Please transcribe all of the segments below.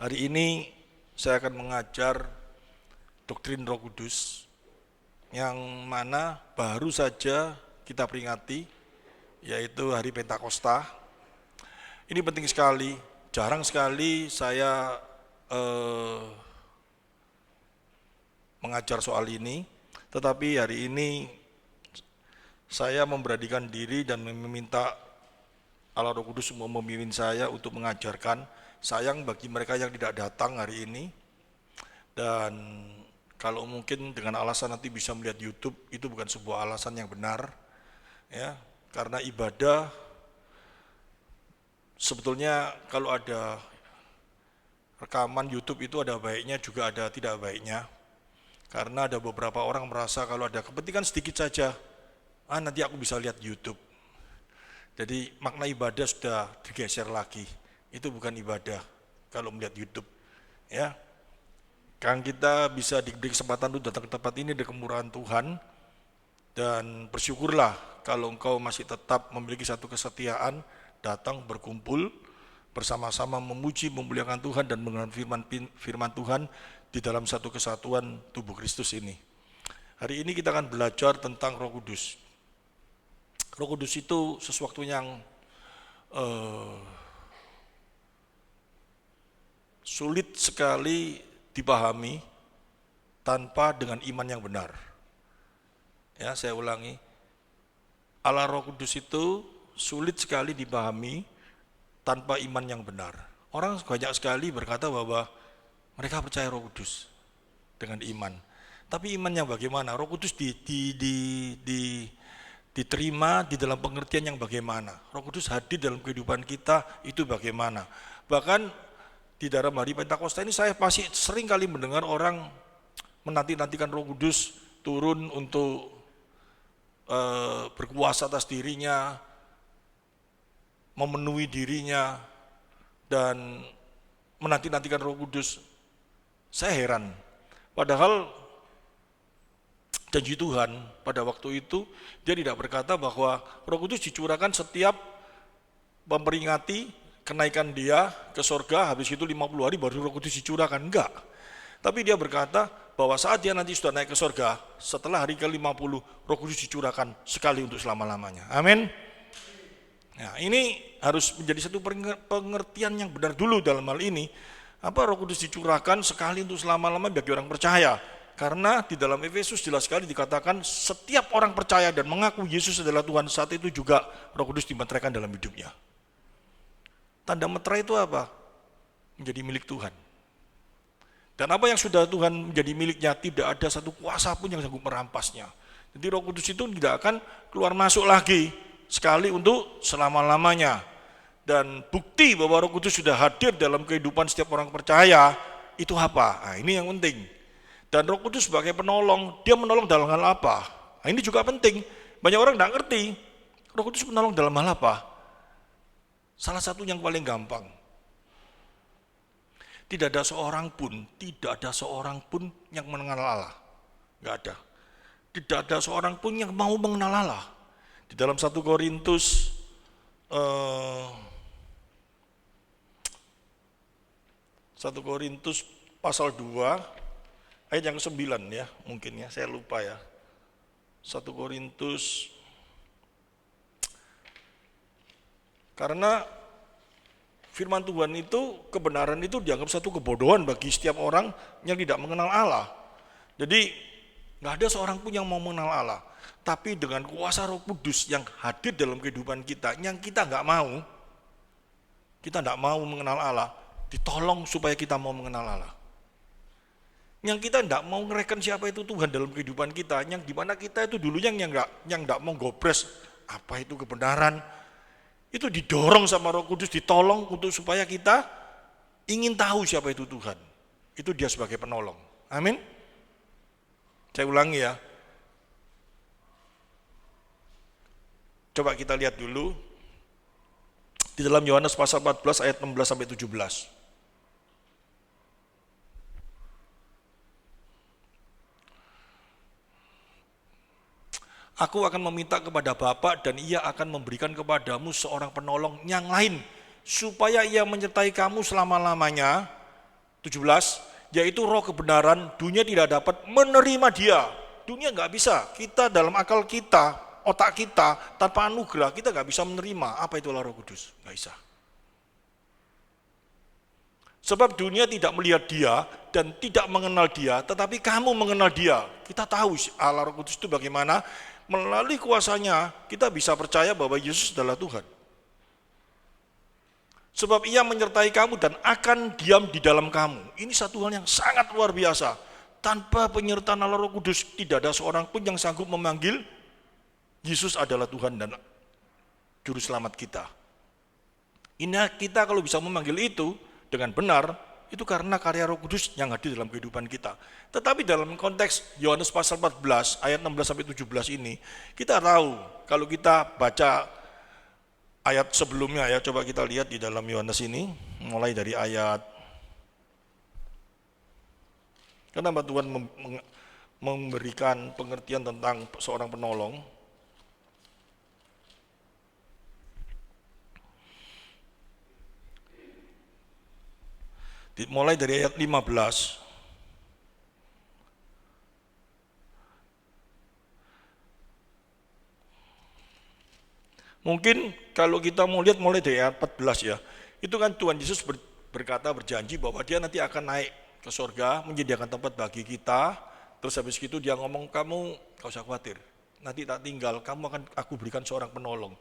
Hari ini saya akan mengajar doktrin Roh Kudus yang mana baru saja kita peringati, yaitu hari Pentakosta. Ini penting sekali, jarang sekali saya mengajar soal ini, tetapi hari ini saya memberanikan diri dan meminta Allah Roh Kudus memimpin saya untuk mengajarkan. Sayang bagi mereka yang tidak datang hari ini, dan kalau mungkin dengan alasan nanti bisa melihat YouTube, itu bukan sebuah alasan yang benar, ya, karena ibadah sebetulnya kalau ada rekaman YouTube itu ada baiknya juga ada tidak baiknya, karena ada beberapa orang merasa kalau ada kepentingan sedikit saja, nanti aku bisa lihat YouTube. Jadi makna ibadah sudah digeser lagi. Itu bukan ibadah kalau melihat YouTube, ya. Kan kita bisa diberi kesempatan untuk datang ke tempat ini dari kemurahan Tuhan, dan bersyukurlah kalau engkau masih tetap memiliki satu kesetiaan datang berkumpul bersama-sama memuji memuliakan Tuhan dan mengenal firman Tuhan di dalam satu kesatuan tubuh Kristus ini. Hari ini kita akan belajar tentang Roh Kudus. Roh Kudus itu sesuatu yang sulit sekali dipahami tanpa dengan iman yang benar. Ya, saya ulangi. Allah Roh Kudus itu sulit sekali dipahami tanpa iman yang benar. Orang banyak sekali berkata bahwa mereka percaya Roh Kudus dengan iman. Tapi iman yang bagaimana? Roh Kudus diterima di dalam pengertian yang bagaimana? Roh Kudus hadir dalam kehidupan kita itu bagaimana? Bahkan di dalam hari Pentakosta ini saya pasti sering kali mendengar orang menanti-nantikan Roh Kudus turun untuk berkuasa atas dirinya, memenuhi dirinya, dan menanti-nantikan Roh Kudus. Saya heran, padahal janji Tuhan pada waktu itu dia tidak berkata bahwa Roh Kudus dicurahkan setiap memperingati kenaikan dia ke surga, habis itu 50 hari baru Roh Kudus dicurahkan. Enggak. Tapi dia berkata bahwa saat dia nanti sudah naik ke surga, setelah hari ke-50, Roh Kudus dicurahkan sekali untuk selama-lamanya. Amin. Nah, ini harus menjadi satu pengertian yang benar dulu dalam hal ini. Apa Roh Kudus dicurahkan sekali untuk selama-lamanya bagi orang percaya? Karena di dalam Efesus jelas sekali dikatakan setiap orang percaya dan mengaku Yesus adalah Tuhan, saat itu juga Roh Kudus dimeteraikan dalam hidupnya. Tanda meterai itu apa? Menjadi milik Tuhan. Dan apa yang sudah Tuhan menjadi miliknya, tidak ada satu kuasa pun yang sanggup merampasnya. Jadi Roh Kudus itu tidak akan keluar masuk lagi, sekali untuk selama-lamanya. Dan bukti bahwa Roh Kudus sudah hadir dalam kehidupan setiap orang percaya, itu apa? Nah, ini yang penting. Dan Roh Kudus sebagai penolong, dia menolong dalam hal apa? Nah, ini juga penting. Banyak orang tidak ngerti, Roh Kudus menolong dalam hal apa? Salah satu yang paling gampang, tidak ada seorang pun yang mengenal Allah. Enggak ada. Tidak ada seorang pun yang mau mengenal Allah. Di dalam 1 Korintus 1 Korintus pasal 2 ayat yang ke-9 ya, mungkin ya, saya lupa ya. 1 Korintus, karena firman Tuhan itu, kebenaran itu dianggap satu kebodohan bagi setiap orang yang tidak mengenal Allah. Jadi nggak ada seorang pun yang mau mengenal Allah. Tapi dengan kuasa Roh Kudus yang hadir dalam kehidupan kita, yang kita nggak mau mengenal Allah, ditolong supaya kita mau mengenal Allah. Yang kita nggak mau ngereken siapa itu Tuhan dalam kehidupan kita, yang dimana kita itu dulunya yang nggak mau gobres apa itu kebenaran, itu didorong sama Roh Kudus, ditolong untuk supaya kita ingin tahu siapa itu Tuhan. Itu dia sebagai penolong. Amin. Saya ulangi ya. Coba kita lihat dulu di dalam Yohanes pasal 14 ayat 16 sampai 17. Aku akan meminta kepada Bapa dan Ia akan memberikan kepadamu seorang penolong yang lain, supaya Ia menyertai kamu selama-lamanya. 17, yaitu roh kebenaran, dunia tidak dapat menerima dia. Dunia nggak bisa, kita dalam akal kita, otak kita, tanpa anugerah, kita nggak bisa menerima apa itu Roh Kudus, nggak bisa. Sebab dunia tidak melihat dia dan tidak mengenal dia, tetapi kamu mengenal dia. Kita tahu Allah Roh Kudus itu bagaimana, melalui kuasanya kita bisa percaya bahwa Yesus adalah Tuhan. Sebab ia menyertai kamu dan akan diam di dalam kamu. Ini satu hal yang sangat luar biasa. Tanpa penyertaan Allah Roh Kudus, tidak ada seorang pun yang sanggup memanggil Yesus adalah Tuhan dan Juru Selamat kita. Ini kita kalau bisa memanggil itu dengan benar, itu karena karya Roh Kudus yang hadir dalam kehidupan kita. Tetapi dalam konteks Yohanes pasal 14, ayat 16-17 ini, kita tahu, kalau kita baca ayat sebelumnya ya, coba kita lihat di dalam Yohanes ini, mulai dari ayat, kenapa Tuhan memberikan pengertian tentang seorang penolong. Mulai dari ayat 15. Mungkin kalau kita mau lihat mulai dari ayat 14 ya, itu kan Tuhan Yesus berkata, berjanji bahwa dia nanti akan naik ke surga, menyediakan tempat bagi kita. Terus habis itu dia ngomong, kamu gak usah khawatir, nanti tak tinggal, aku berikan seorang penolong.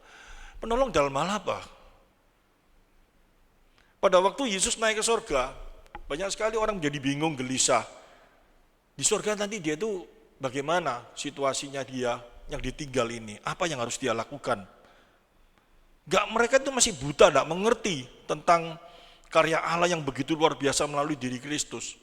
Penolong dalam hal apa? Pada waktu Yesus naik ke surga, banyak sekali orang menjadi bingung, gelisah. Di surga nanti dia itu bagaimana situasinya dia yang ditinggal ini, apa yang harus dia lakukan? Mereka itu masih buta, tidak mengerti tentang karya Allah yang begitu luar biasa melalui diri Kristus.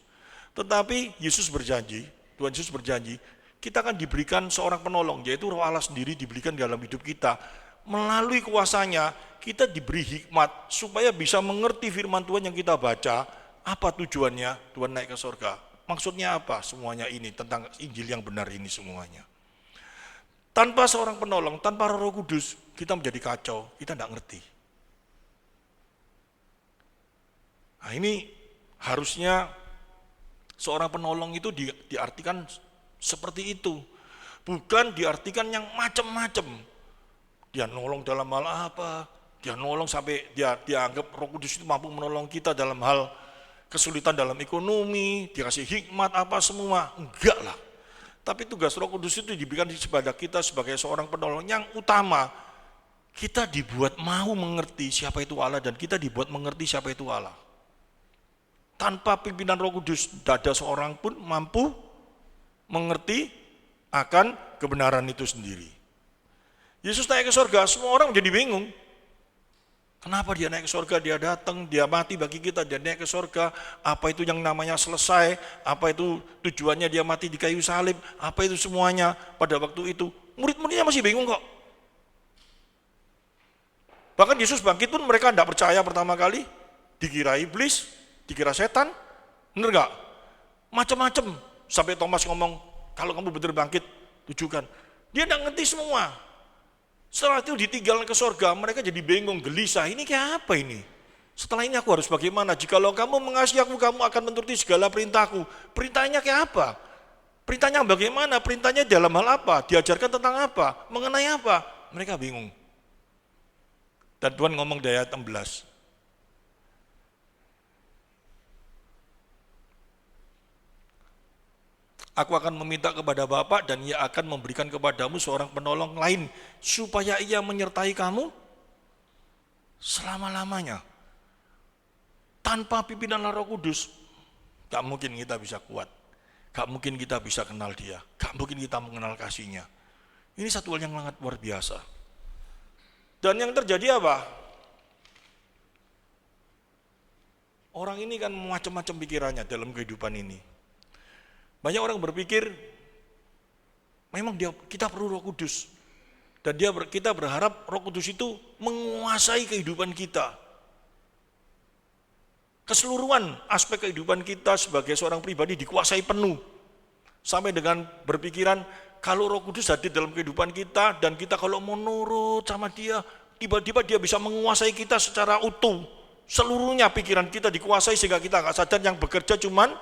Tetapi Yesus berjanji, Tuhan Yesus berjanji, kita akan diberikan seorang penolong, yaitu Roh Allah sendiri diberikan dalam hidup kita. Melalui kuasanya, kita diberi hikmat supaya bisa mengerti firman Tuhan yang kita baca, apa tujuannya Tuhan naik ke surga. Maksudnya apa semuanya ini, tentang Injil yang benar ini semuanya. Tanpa seorang penolong, tanpa Roh Kudus, kita menjadi kacau, kita tidak ngerti. Nah ini harusnya seorang penolong itu diartikan seperti itu. Bukan diartikan yang macam-macam. Dia nolong dalam hal apa, dia nolong sampai dia anggap Roh Kudus itu mampu menolong kita dalam hal kesulitan dalam ekonomi, dikasih hikmat apa semua. Enggak lah. Tapi tugas Roh Kudus itu diberikan kepada kita sebagai seorang penolong yang utama. Kita dibuat mau mengerti siapa itu Allah dan kita dibuat mengerti siapa itu Allah. Tanpa pimpinan Roh Kudus, tidak ada seorang pun mampu mengerti akan kebenaran itu sendiri. Yesus naik ke surga, semua orang menjadi bingung. Kenapa dia naik ke surga, dia datang, dia mati bagi kita, dia naik ke surga, apa itu yang namanya selesai, apa itu tujuannya dia mati di kayu salib, apa itu semuanya. Pada waktu itu, murid-muridnya masih bingung kok. Bahkan Yesus bangkit pun mereka tidak percaya pertama kali, dikira iblis, dikira setan, benar gak? Macam-macam, sampai Thomas ngomong, kalau kamu benar bangkit, tunjukkan. Dia tidak ngerti semua. Setelah itu ditinggal ke surga, mereka jadi bingung, gelisah, ini kayak apa ini? Setelah ini aku harus bagaimana? Jikalau kamu mengasihi aku, kamu akan menuruti segala perintahku. Perintahnya kayak apa? Perintahnya bagaimana? Perintahnya dalam hal apa? Diajarkan tentang apa? Mengenai apa? Mereka bingung. Dan Tuhan ngomong di ayat 16. Aku akan meminta kepada Bapa dan ia akan memberikan kepadamu seorang penolong lain supaya ia menyertai kamu selama-lamanya. Tanpa pimpinan Roh Kudus, gak mungkin kita bisa kuat. Gak mungkin kita bisa kenal dia. Gak mungkin kita mengenal kasihnya. Ini satu hal yang sangat luar biasa. Dan yang terjadi apa? Orang ini kan macam-macam pikirannya dalam kehidupan ini. Banyak orang berpikir, memang kita perlu Roh Kudus. Dan kita berharap Roh Kudus itu menguasai kehidupan kita. Keseluruhan aspek kehidupan kita sebagai seorang pribadi dikuasai penuh. Sampai dengan berpikiran, kalau Roh Kudus hadir dalam kehidupan kita, dan kita kalau mau nurut sama dia, tiba-tiba dia bisa menguasai kita secara utuh. Seluruhnya pikiran kita dikuasai sehingga kita nggak sadar yang bekerja cuman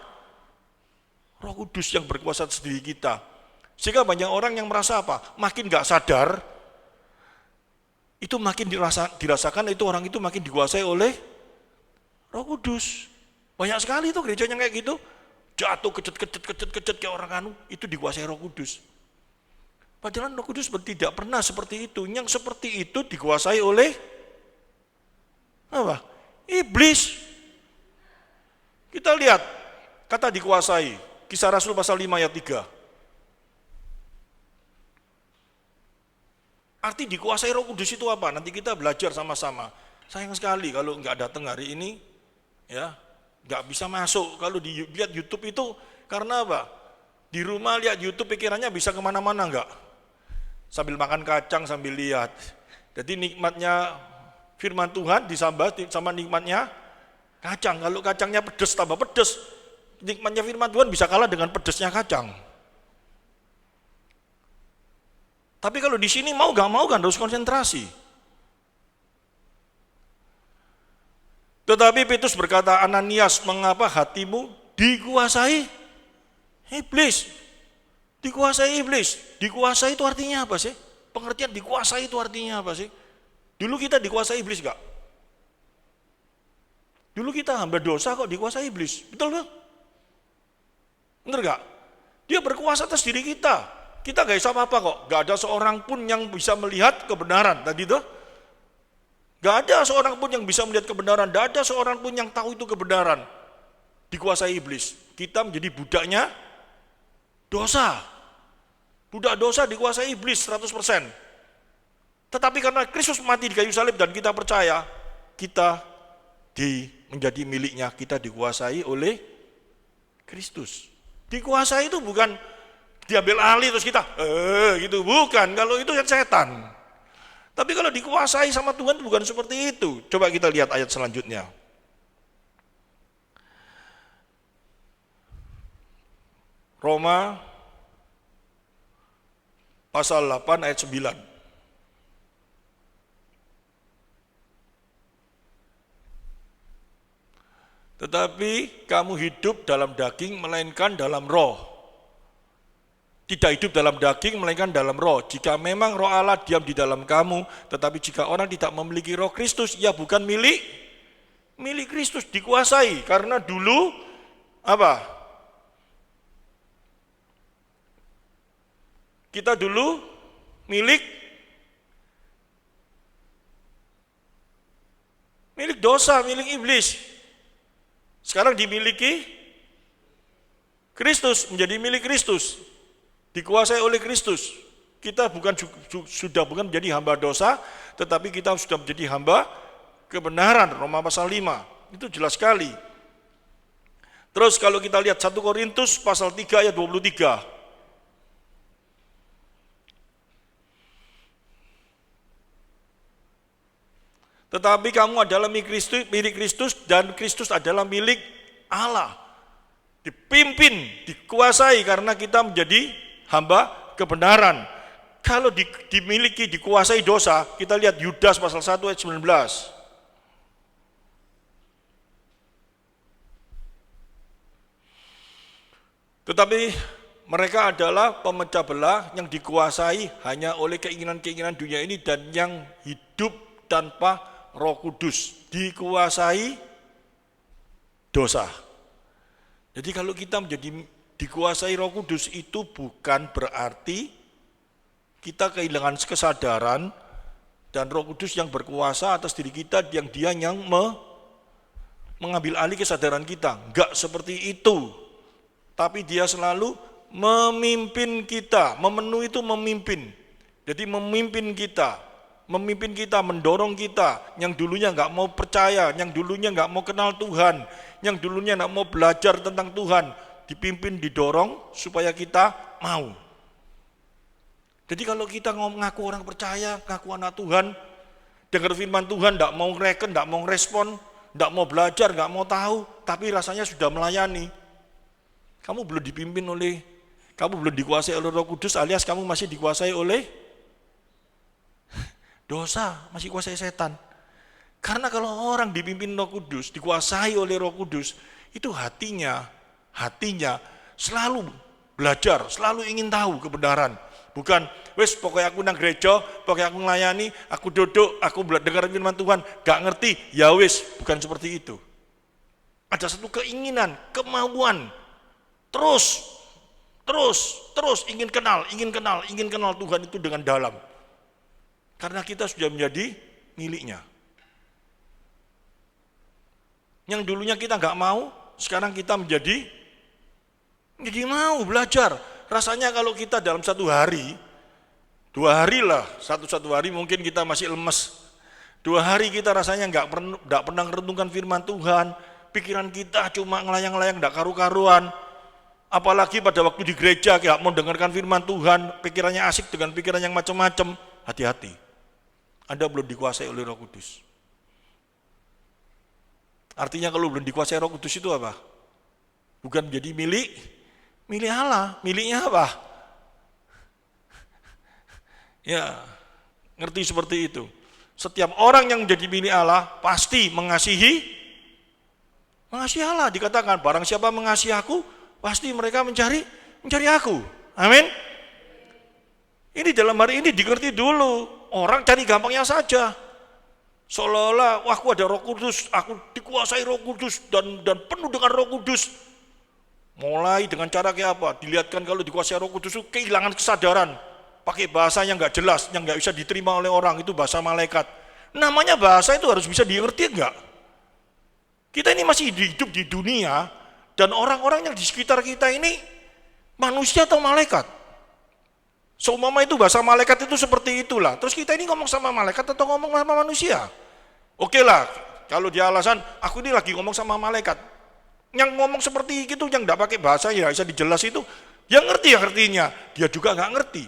Roh Kudus yang berkuasa atas diri kita. Sehingga banyak orang yang merasa apa? Makin nggak sadar, itu makin dirasakan itu orang itu makin dikuasai oleh Roh Kudus. Banyak sekali tuh gereja yang kayak gitu. Jatuh kejet kayak orang itu dikuasai Roh Kudus. Padahal Roh Kudus tidak pernah seperti itu. Yang seperti itu dikuasai oleh apa? Iblis. Kita lihat kata dikuasai. Kisah Rasul pasal 5 ayat 3. Arti dikuasai Roh Kudus itu apa? Nanti kita belajar sama-sama. Sayang sekali kalau nggak datang hari ini, ya nggak bisa masuk. Kalau lihat YouTube itu karena apa? Di rumah lihat YouTube pikirannya bisa kemana-mana nggak? Sambil makan kacang sambil lihat. Jadi nikmatnya firman Tuhan disambah sama nikmatnya kacang. Kalau kacangnya pedes tambah pedes, nikmatnya firman Tuhan bisa kalah dengan pedesnya kacang. Tapi kalau di sini mau gak mau kan harus konsentrasi. Tetapi Petrus berkata, Ananias, mengapa hatimu dikuasai iblis? Dikuasai iblis. Dikuasai itu artinya apa sih? Pengertian dikuasai itu artinya apa sih? Dulu kita dikuasai iblis gak? Dulu kita hamba dosa kok dikuasai iblis. Betul gak? Bener gak? Dia berkuasa atas diri kita. Kita gak bisa apa-apa kok. Gak ada seorang pun yang bisa melihat kebenaran. Tadi tuh. Gak ada seorang pun yang bisa melihat kebenaran. Gak ada seorang pun yang tahu itu kebenaran. Dikuasai iblis. Kita menjadi budaknya dosa. Budak dosa dikuasai iblis 100%. Tetapi karena Kristus mati di kayu salib dan kita percaya, kita menjadi miliknya, kita dikuasai oleh Kristus. Dikuasai itu bukan diambil alih terus kita, gitu, bukan. Kalau itu kan setan. Tapi kalau dikuasai sama Tuhan bukan seperti itu. Coba kita lihat ayat selanjutnya. Roma pasal 8 ayat 9. Tetapi kamu hidup dalam daging melainkan dalam roh. Tidak hidup dalam daging melainkan dalam roh. Jika memang roh Allah diam di dalam kamu, tetapi jika orang tidak memiliki roh Kristus, ia bukan milik Kristus, dikuasai. Karena dulu apa? Kita dulu milik dosa, milik iblis. Sekarang dimiliki Kristus, menjadi milik Kristus, dikuasai oleh Kristus. Kita sudah bukan menjadi hamba dosa, tetapi kita sudah menjadi hamba kebenaran. Roma pasal 5, itu jelas sekali. Terus kalau kita lihat 1 Korintus pasal 3 ayat 23. Tetapi kamu adalah milik Kristus dan Kristus adalah milik Allah. Dipimpin, dikuasai karena kita menjadi hamba kebenaran. Kalau dimiliki, dikuasai dosa, kita lihat Yudas pasal 1 ayat 19. Tetapi mereka adalah pemecah belah yang dikuasai hanya oleh keinginan-keinginan dunia ini dan yang hidup tanpa Roh Kudus, dikuasai dosa. Jadi kalau kita menjadi dikuasai Roh Kudus itu bukan berarti kita kehilangan kesadaran dan Roh Kudus yang berkuasa atas diri kita, yang dia yang mengambil alih kesadaran kita. Enggak seperti itu. Tapi dia selalu memimpin kita, memenuhi itu memimpin. Jadi memimpin kita, mendorong kita, yang dulunya nggak mau percaya, yang dulunya nggak mau kenal Tuhan, yang dulunya nggak mau belajar tentang Tuhan, dipimpin, didorong supaya kita mau. Jadi kalau kita ngaku orang percaya, ngaku anak Tuhan, dengar firman Tuhan, nggak mau ngereken, nggak mau respon, nggak mau belajar, nggak mau tahu, tapi rasanya sudah melayani, kamu belum dikuasai oleh Roh Kudus, alias kamu masih dikuasai oleh dosa, masih kuasai setan. Karena kalau orang dipimpin Roh Kudus, dikuasai oleh Roh Kudus, itu hatinya selalu belajar, selalu ingin tahu kebenaran. Bukan, wes pokoknya aku nang gereja, pokoknya aku melayani, aku duduk, aku dengar firman Tuhan, gak ngerti, ya wes, bukan seperti itu. Ada satu keinginan, kemauan, terus ingin kenal Tuhan itu dengan dalam. Karena kita sudah menjadi miliknya. Yang dulunya kita nggak mau, sekarang kita menjadi mau belajar. Rasanya kalau kita dalam 1 hari, 2 hari lah, satu hari mungkin kita masih lemes. 2 hari kita rasanya nggak pernah merenungkan firman Tuhan, pikiran kita cuma ngelayang-layang nggak karu-karuan. Apalagi pada waktu di gereja nggak mau dengarkan firman Tuhan, pikirannya asik dengan pikiran yang macam-macam. Hati-hati, Anda belum dikuasai oleh Roh Kudus. Artinya kalau belum dikuasai Roh Kudus itu apa? Bukan menjadi milik Allah. Miliknya apa? Ya, ngerti seperti itu. Setiap orang yang menjadi milik Allah pasti mengasihi Allah. Dikatakan barang siapa mengasihi aku, pasti mereka mencari aku. Amin. Ini dalam hari ini dimengerti dulu. Orang cari gampangnya saja. Seolah-olah, wah aku ada Roh Kudus, aku dikuasai Roh Kudus dan penuh dengan Roh Kudus. Mulai dengan cara kayak apa? Dilihatkan kalau dikuasai Roh Kudus itu kehilangan kesadaran, pakai bahasa yang nggak jelas, yang nggak bisa diterima oleh orang, itu bahasa malaikat. Namanya bahasa itu harus bisa dimengerti enggak? Kita ini masih hidup di dunia dan orang-orang yang di sekitar kita ini manusia atau malaikat? Seumpama itu bahasa malaikat itu seperti itulah. Terus kita ini ngomong sama malaikat atau ngomong sama manusia? Oke lah, kalau dia alasan, aku ini lagi ngomong sama malaikat. Yang ngomong seperti itu, yang tidak pakai bahasa ya bisa dijelas itu, dia ngerti ya artinya, dia juga nggak ngerti.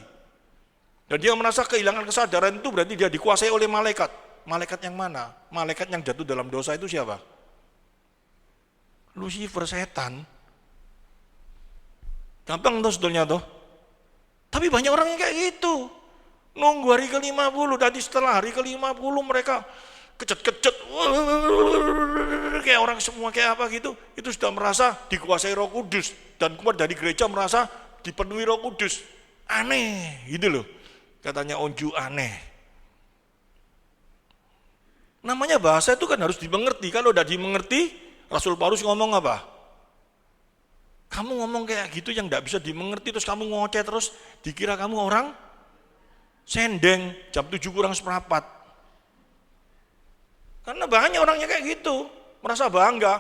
Dan dia merasa kehilangan kesadaran itu berarti dia dikuasai oleh malaikat. Malaikat yang mana? Malaikat yang jatuh dalam dosa itu siapa? Lucifer, setan. Gampang tuh sebetulnya tuh. Tapi banyak orang yang kayak gitu. Nunggu hari ke-50, tadi setelah hari ke-50 mereka kejet-kejet, kayak orang semua kayak apa gitu, itu sudah merasa dikuasai Roh Kudus dan keluar dari gereja merasa dipenuhi Roh Kudus. Aneh, gitu loh. Katanya Onju aneh. Namanya bahasa itu kan harus dimengerti. Kalau udah dimengerti, Rasul Paulus ngomong apa? Kamu ngomong kayak gitu yang tidak bisa dimengerti, terus kamu ngoceh terus, dikira kamu orang sendeng, jam 7 kurang seperempat. Karena banyak orangnya kayak gitu, merasa bangga.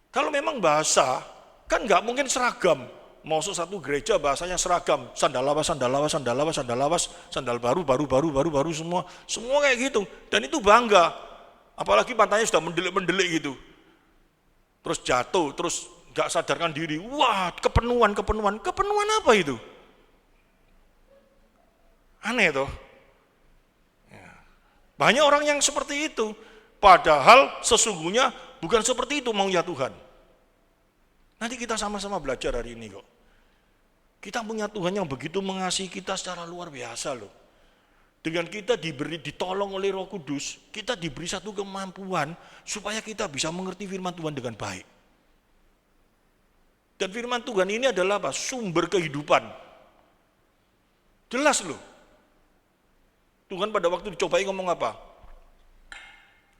Kalau memang bahasa, kan nggak mungkin seragam. Masuk satu gereja bahasanya seragam, sandal lawas, sandal baru semua kayak gitu. Dan itu bangga, apalagi matanya sudah mendelik-mendelik gitu. Terus jatuh, terus gak sadarkan diri, wah kepenuhan apa itu? Aneh toh. Banyak orang yang seperti itu, padahal sesungguhnya bukan seperti itu maunya Tuhan. Nanti kita sama-sama belajar hari ini kok. Kita punya Tuhan yang begitu mengasihi kita secara luar biasa loh. Dengan kita ditolong oleh Roh Kudus, kita diberi satu kemampuan supaya kita bisa mengerti firman Tuhan dengan baik. Dan firman Tuhan ini adalah apa? Sumber kehidupan. Jelas loh. Tuhan pada waktu dicobai ngomong apa?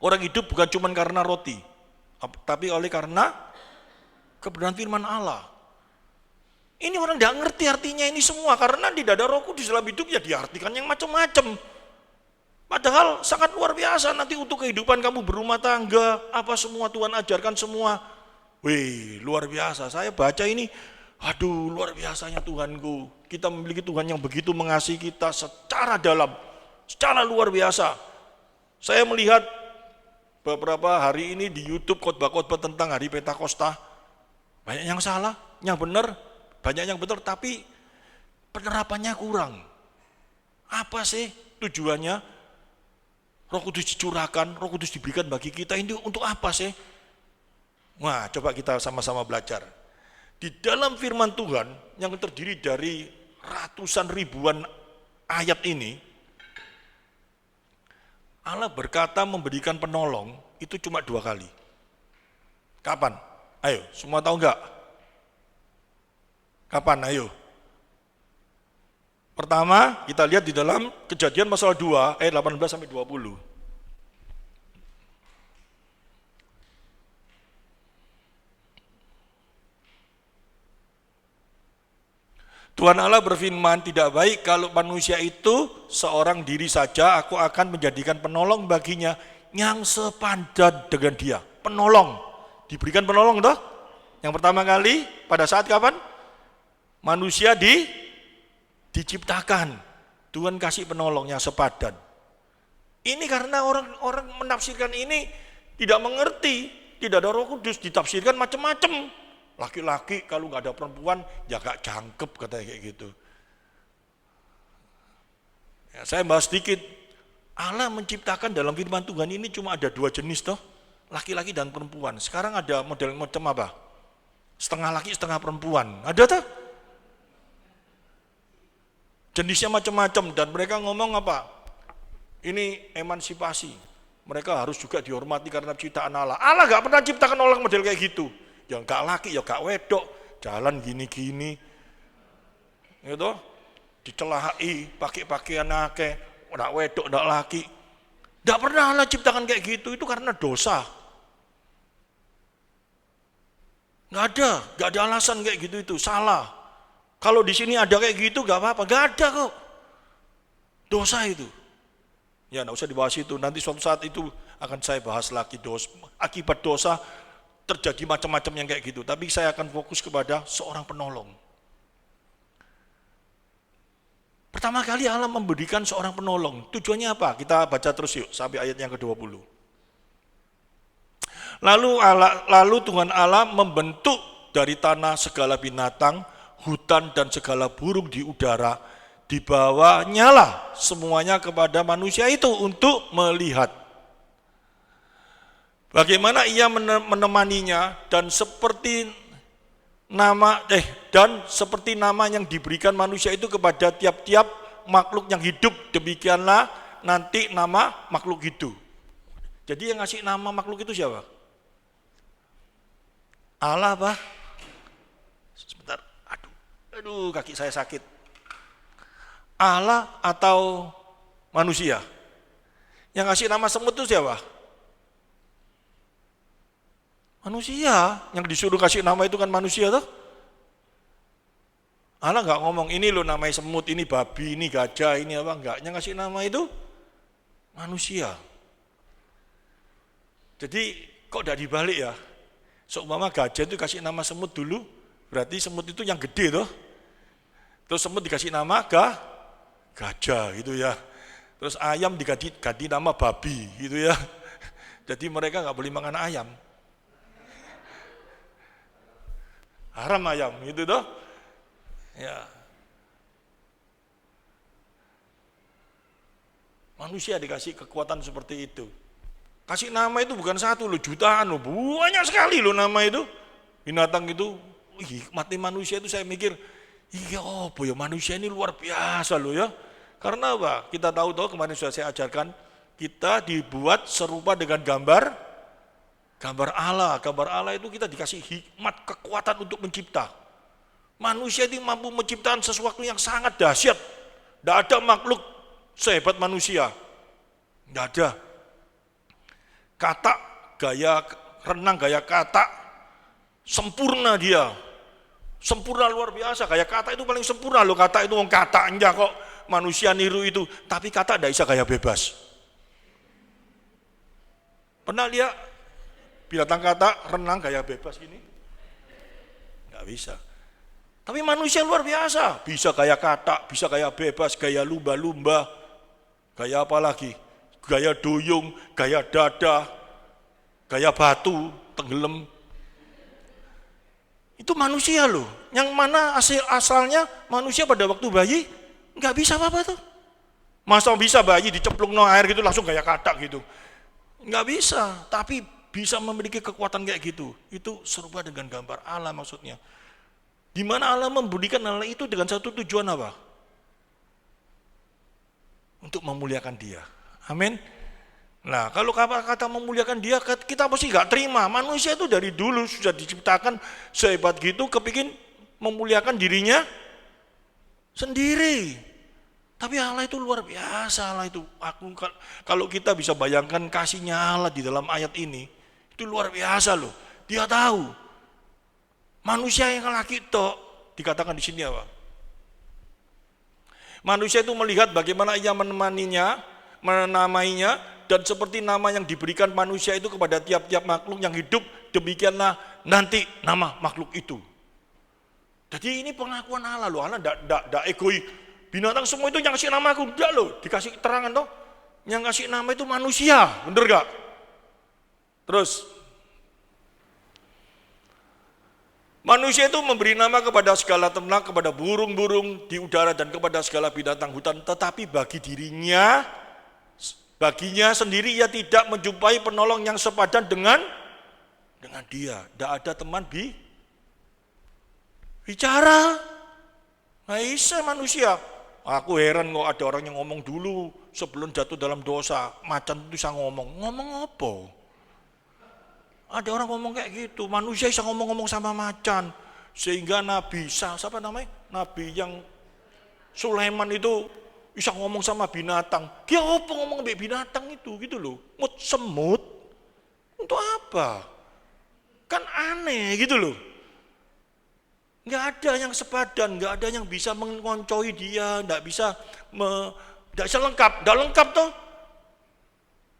Orang hidup bukan cuma karena roti, tapi oleh karena kebenaran firman Allah. Ini orang tidak ngerti artinya ini semua, karena tidak ada Roh Kudus dalam hidup, ya diartikan yang macam-macam. Padahal sangat luar biasa nanti untuk kehidupan kamu berumah tangga, apa semua Tuhan ajarkan semua. Wih, luar biasa. Saya baca ini, aduh luar biasanya Tuhanku. Kita memiliki Tuhan yang begitu mengasihi kita secara dalam, secara luar biasa. Saya melihat beberapa hari ini di YouTube khotbah-khotbah tentang hari Pentakosta. Banyak yang salah, yang benar, banyak yang benar, tapi penerapannya kurang. Apa sih tujuannya? Roh Kudus dicurahkan, Roh Kudus diberikan bagi kita, ini untuk apa sih? Wah, coba kita sama-sama belajar. Di dalam firman Tuhan yang terdiri dari ratusan ribuan ayat ini, Allah berkata memberikan penolong itu cuma 2 kali. Kapan? Ayo, semua tahu enggak? Kapan? Ayo. Pertama, kita lihat di dalam Kejadian pasal 2 ayat 18 sampai 20. Tuhan Allah berfirman, tidak baik kalau manusia itu seorang diri saja, aku akan menjadikan penolong baginya yang sepadan dengan dia. Penolong, diberikan penolong toh? Yang pertama kali, pada saat kapan? Manusia diciptakan, Tuhan kasih penolong yang sepadan. Ini karena orang menafsirkan ini tidak mengerti, tidak ada Roh Kudus, ditafsirkan macam-macam. Laki-laki kalau nggak ada perempuan ya gak jangkep katanya kayak gitu. Ya, saya bahas sedikit. Allah menciptakan dalam firman Tuhan ini cuma ada 2 jenis toh, laki-laki dan perempuan. Sekarang ada model macam apa? Setengah laki, setengah perempuan. Ada toh? Jenisnya macam-macam dan mereka ngomong apa? Ini emansipasi. Mereka harus juga dihormati karena ciptaan Allah. Allah nggak pernah ciptakan orang model kayak gitu. Ya gak laki, ya gak wedok, jalan gini-gini, gitu, dicelahai, pakai pakaian akeh, gak wedok, gak laki. Gak pernah Allah ciptakan kayak gitu, itu karena dosa. Gak ada alasan kayak gitu itu, salah. Kalau di sini ada kayak gitu gak apa-apa, gak ada kok. Dosa itu. Ya gak usah dibahas itu, nanti suatu saat itu akan saya bahas lagi dosa, akibat dosa, terjadi macam-macam yang kayak gitu, tapi saya akan fokus kepada seorang penolong. Pertama kali Allah memberikan seorang penolong, tujuannya apa? Kita baca terus yuk sampai ayat yang ke-20. Lalu Tuhan Allah membentuk dari tanah segala binatang, hutan dan segala burung di udara, dibawanya lah semuanya kepada manusia itu untuk melihat. Bagaimana ia menemaninya dan seperti nama yang diberikan manusia itu kepada tiap-tiap makhluk yang hidup, demikianlah nanti nama makhluk itu. Jadi yang ngasih nama makhluk itu siapa? Allah apa? Sebentar, aduh kaki saya sakit. Allah atau manusia? Yang ngasih nama semut itu siapa? Manusia, yang disuruh kasih nama itu kan manusia tuh. Allah nggak ngomong ini loh namanya semut, ini babi, ini gajah, ini apa, enggak. Yang ngasih nama itu manusia. Jadi kok tidak dibalik ya? Seumpama gajah itu kasih nama semut dulu, berarti semut itu yang gede tuh. Terus semut dikasih nama gajah gitu ya. Terus ayam diganti nama babi gitu ya. Jadi mereka nggak boleh makan ayam. Haram ayam gitu toh. Ya. Manusia dikasih kekuatan seperti itu. Kasih nama itu bukan satu loh, jutaan loh, banyak sekali loh nama itu. Binatang itu, hikmatnya manusia itu saya mikir, iya ya manusia ini luar biasa loh ya. Karena apa? Kita tahu toh kemarin sudah saya ajarkan, kita dibuat serupa dengan gambar Allah. Gambar Allah itu kita dikasih hikmat, kekuatan untuk mencipta. Manusia itu mampu menciptakan sesuatu yang sangat dahsyat. Tidak ada makhluk sehebat manusia. Tidak ada. Katak, gaya renang, gaya katak, sempurna dia. Sempurna luar biasa. Gaya katak itu paling sempurna loh. Katak itu kataknya kok manusia niru itu. Tapi katak tidak bisa gaya bebas. Pernah lihat binatang katak renang gaya bebas gini? Nggak bisa. Tapi manusia luar biasa, bisa gaya katak, bisa gaya bebas, gaya lumba-lumba, gaya apa lagi? Gaya duyung, gaya dada, gaya batu, tenggelam. Itu manusia loh, yang mana asalnya manusia pada waktu bayi nggak bisa apa-apa tuh. Masa bisa bayi dicemplung no air gitu langsung gaya katak gitu? Nggak bisa, tapi bisa memiliki kekuatan kayak gitu. Itu serupa dengan gambar Allah maksudnya. Di mana Allah memberikan Allah itu dengan satu tujuan apa? Untuk memuliakan Dia. Amin. Nah, kalau kata memuliakan dia, kita pasti nggak terima. Manusia itu dari dulu sudah diciptakan sehebat gitu, kepingin memuliakan dirinya sendiri. Tapi Allah itu luar biasa. Allah itu, kalau kita bisa bayangkan kasihnya Allah di dalam ayat ini, itu luar biasa loh. Dia tahu manusia yang laki tok, dikatakan di sini apa? Manusia itu melihat bagaimana ia menemaninya, menamainya, dan seperti nama yang diberikan manusia itu kepada tiap-tiap makhluk yang hidup, demikianlah nanti nama makhluk itu. Jadi ini pengakuan Allah loh. Allah tidak egois. Binatang semua itu yang kasih nama aku, tidak loh. Dikasih keterangan toh, yang kasih nama itu manusia, bener gak? Terus, manusia itu memberi nama kepada segala ternak, kepada burung-burung di udara dan kepada segala binatang hutan. Tetapi baginya sendiri ia tidak menjumpai penolong yang sepadan dengan dia. Tidak ada teman bicara. Nah, isa manusia. Aku heran kok ada orang yang ngomong dulu sebelum jatuh dalam dosa. Macan itu bisa ngomong apa? Ada orang ngomong kayak gitu. Manusia bisa ngomong-ngomong sama macan. Sehingga Nabi, siapa namanya? Nabi yang Sulaiman itu bisa ngomong sama binatang. Dia apa ngomong sama binatang itu gitu loh. Semut. Untuk apa? Kan aneh gitu loh. Nggak ada yang sepadan, nggak ada yang bisa mengoncoi dia, nggak bisa lengkap, nggak lengkap toh.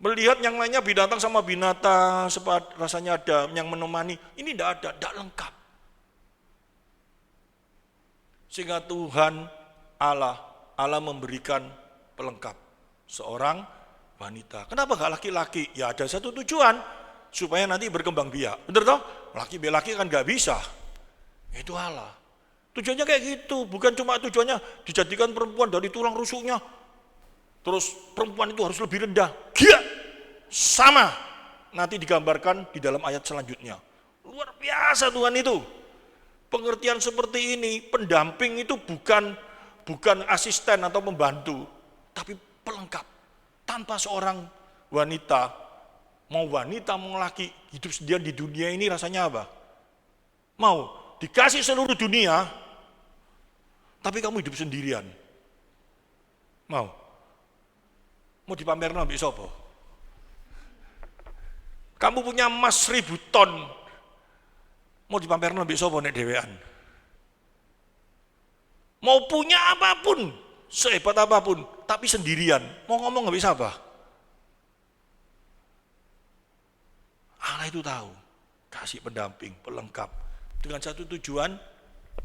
Melihat yang lainnya binatang sama binatang, rasanya ada yang menemani, ini nggak ada, nggak lengkap. Sehingga Tuhan Allah memberikan pelengkap seorang wanita. Kenapa nggak laki-laki? Ya ada satu tujuan, supaya nanti berkembang biak. Bener toh? Laki-laki kan nggak bisa. Itu Allah. Tujuannya kayak gitu, bukan cuma tujuannya dijadikan perempuan dari tulang rusuknya. Terus perempuan itu harus lebih rendah. Gila. Sama. Nanti digambarkan di dalam ayat selanjutnya. Luar biasa Tuhan itu. Pengertian seperti ini, pendamping itu bukan asisten atau pembantu, tapi pelengkap. Tanpa seorang wanita, mau laki, hidup sendirian di dunia ini rasanya apa? Mau dikasih seluruh dunia, tapi kamu hidup sendirian. Mau dipamerin ambil sopo? Kamu punya emas 1000 ton, mau dipamerin ambil sopo nek dewean? Mau punya apapun, sehebat apapun, tapi sendirian, mau ngomong nggak bisa apa? Allah itu tahu, kasih pendamping, pelengkap. Dengan satu tujuan,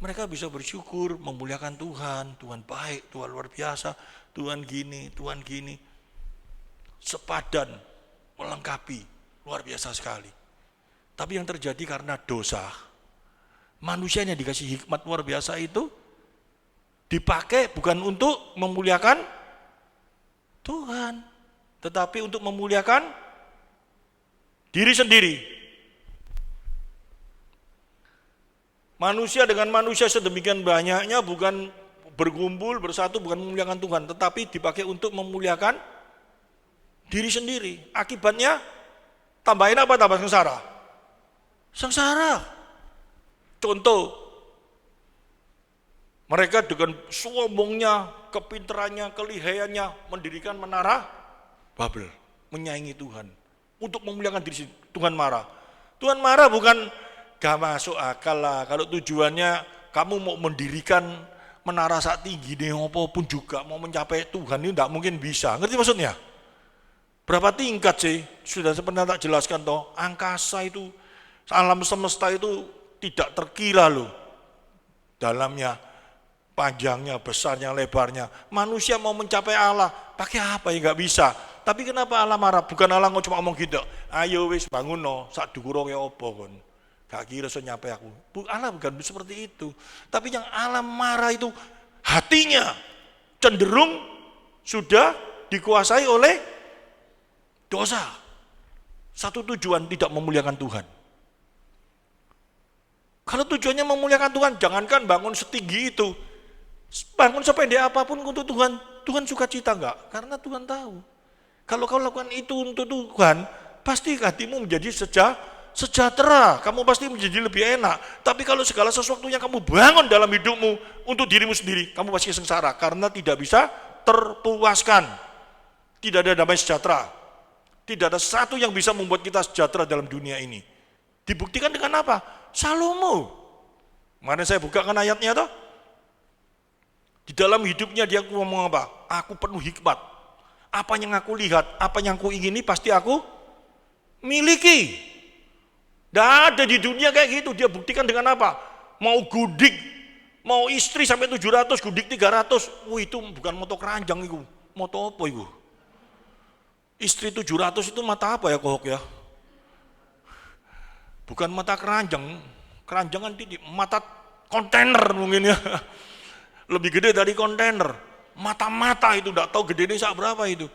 mereka bisa bersyukur, memuliakan Tuhan. Tuhan baik, Tuhan luar biasa, Tuhan gini. Sepadan, melengkapi, luar biasa sekali. Tapi yang terjadi karena dosa, manusianya dikasih hikmat luar biasa itu, dipakai bukan untuk memuliakan Tuhan, tetapi untuk memuliakan diri sendiri. Manusia dengan manusia sedemikian banyaknya bukan berkumpul, bersatu, bukan memuliakan Tuhan, tetapi dipakai untuk memuliakan diri sendiri. Akibatnya, tambahin apa? Tambah sengsara. Sengsara. Contoh, mereka dengan sombongnya, kepintarannya, kelihayannya, mendirikan menara Babel, menyaingi Tuhan. Untuk memuliakan diri sendiri, Tuhan marah. Tuhan marah bukan gak masuk akal lah, kalau tujuannya kamu mau mendirikan menara saat tinggi nih, apapun juga mau mencapai Tuhan, ini tidak mungkin bisa. Ngerti maksudnya? Berapa tingkat sih? Sudah pernah tak jelaskan toh, angkasa itu, alam semesta itu tidak terkira loh. Dalamnya, panjangnya, besarnya, lebarnya. Manusia mau mencapai Allah, pakai apa ya nggak bisa. Tapi kenapa Allah marah? Bukan Allah cuma ngomong gitu, ayo wis bangun no, sak dhuwur ya apa kon. Gak kira so nyampe aku. Allah bukan seperti itu. Tapi yang Allah marah itu hatinya cenderung sudah dikuasai oleh dosa. Satu tujuan, tidak memuliakan Tuhan. Kalau tujuannya memuliakan Tuhan, jangankan bangun setinggi itu. Bangun sependek apapun untuk Tuhan. Tuhan suka cita enggak? Karena Tuhan tahu. Kalau kau lakukan itu untuk Tuhan, pasti hatimu menjadi sejahtera. Kamu pasti menjadi lebih enak. Tapi kalau segala sesuatu yang kamu bangun dalam hidupmu untuk dirimu sendiri, kamu pasti sengsara karena tidak bisa terpuaskan. Tidak ada damai sejahtera. Tidak ada satu yang bisa membuat kita sejahtera dalam dunia ini. Dibuktikan dengan apa? Salomo. Kemarin saya bukakan ayatnya toh. Di dalam hidupnya dia ngomong apa? Aku penuh hikmat. Apa yang aku lihat, apa yang aku ingini pasti aku miliki. Tidak ada di dunia kayak gitu. Dia buktikan dengan apa? Mau gudik, mau istri sampai 700, gudik 300. Itu bukan moto keranjang itu. Moto apa itu? Istri 700 itu mata apa ya kohok ya? Bukan mata keranjang. Keranjang kan mata kontainer mungkin ya. Lebih gede dari kontainer. Mata-mata itu tidak tahu gedenya berapa itu.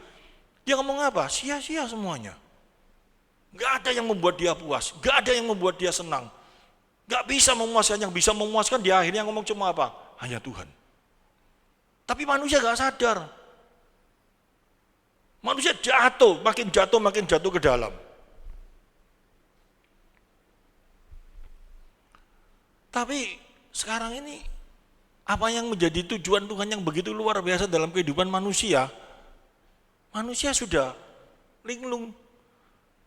Dia ngomong apa? Sia-sia semuanya. Gak ada yang membuat dia puas. Gak ada yang membuat dia senang. Gak bisa memuaskan. Yang bisa memuaskan dia akhirnya ngomong cuma apa? Hanya Tuhan. Tapi manusia gak sadar. Manusia makin jatuh ke dalam. Tapi sekarang ini apa yang menjadi tujuan Tuhan yang begitu luar biasa dalam kehidupan manusia? Manusia sudah linglung,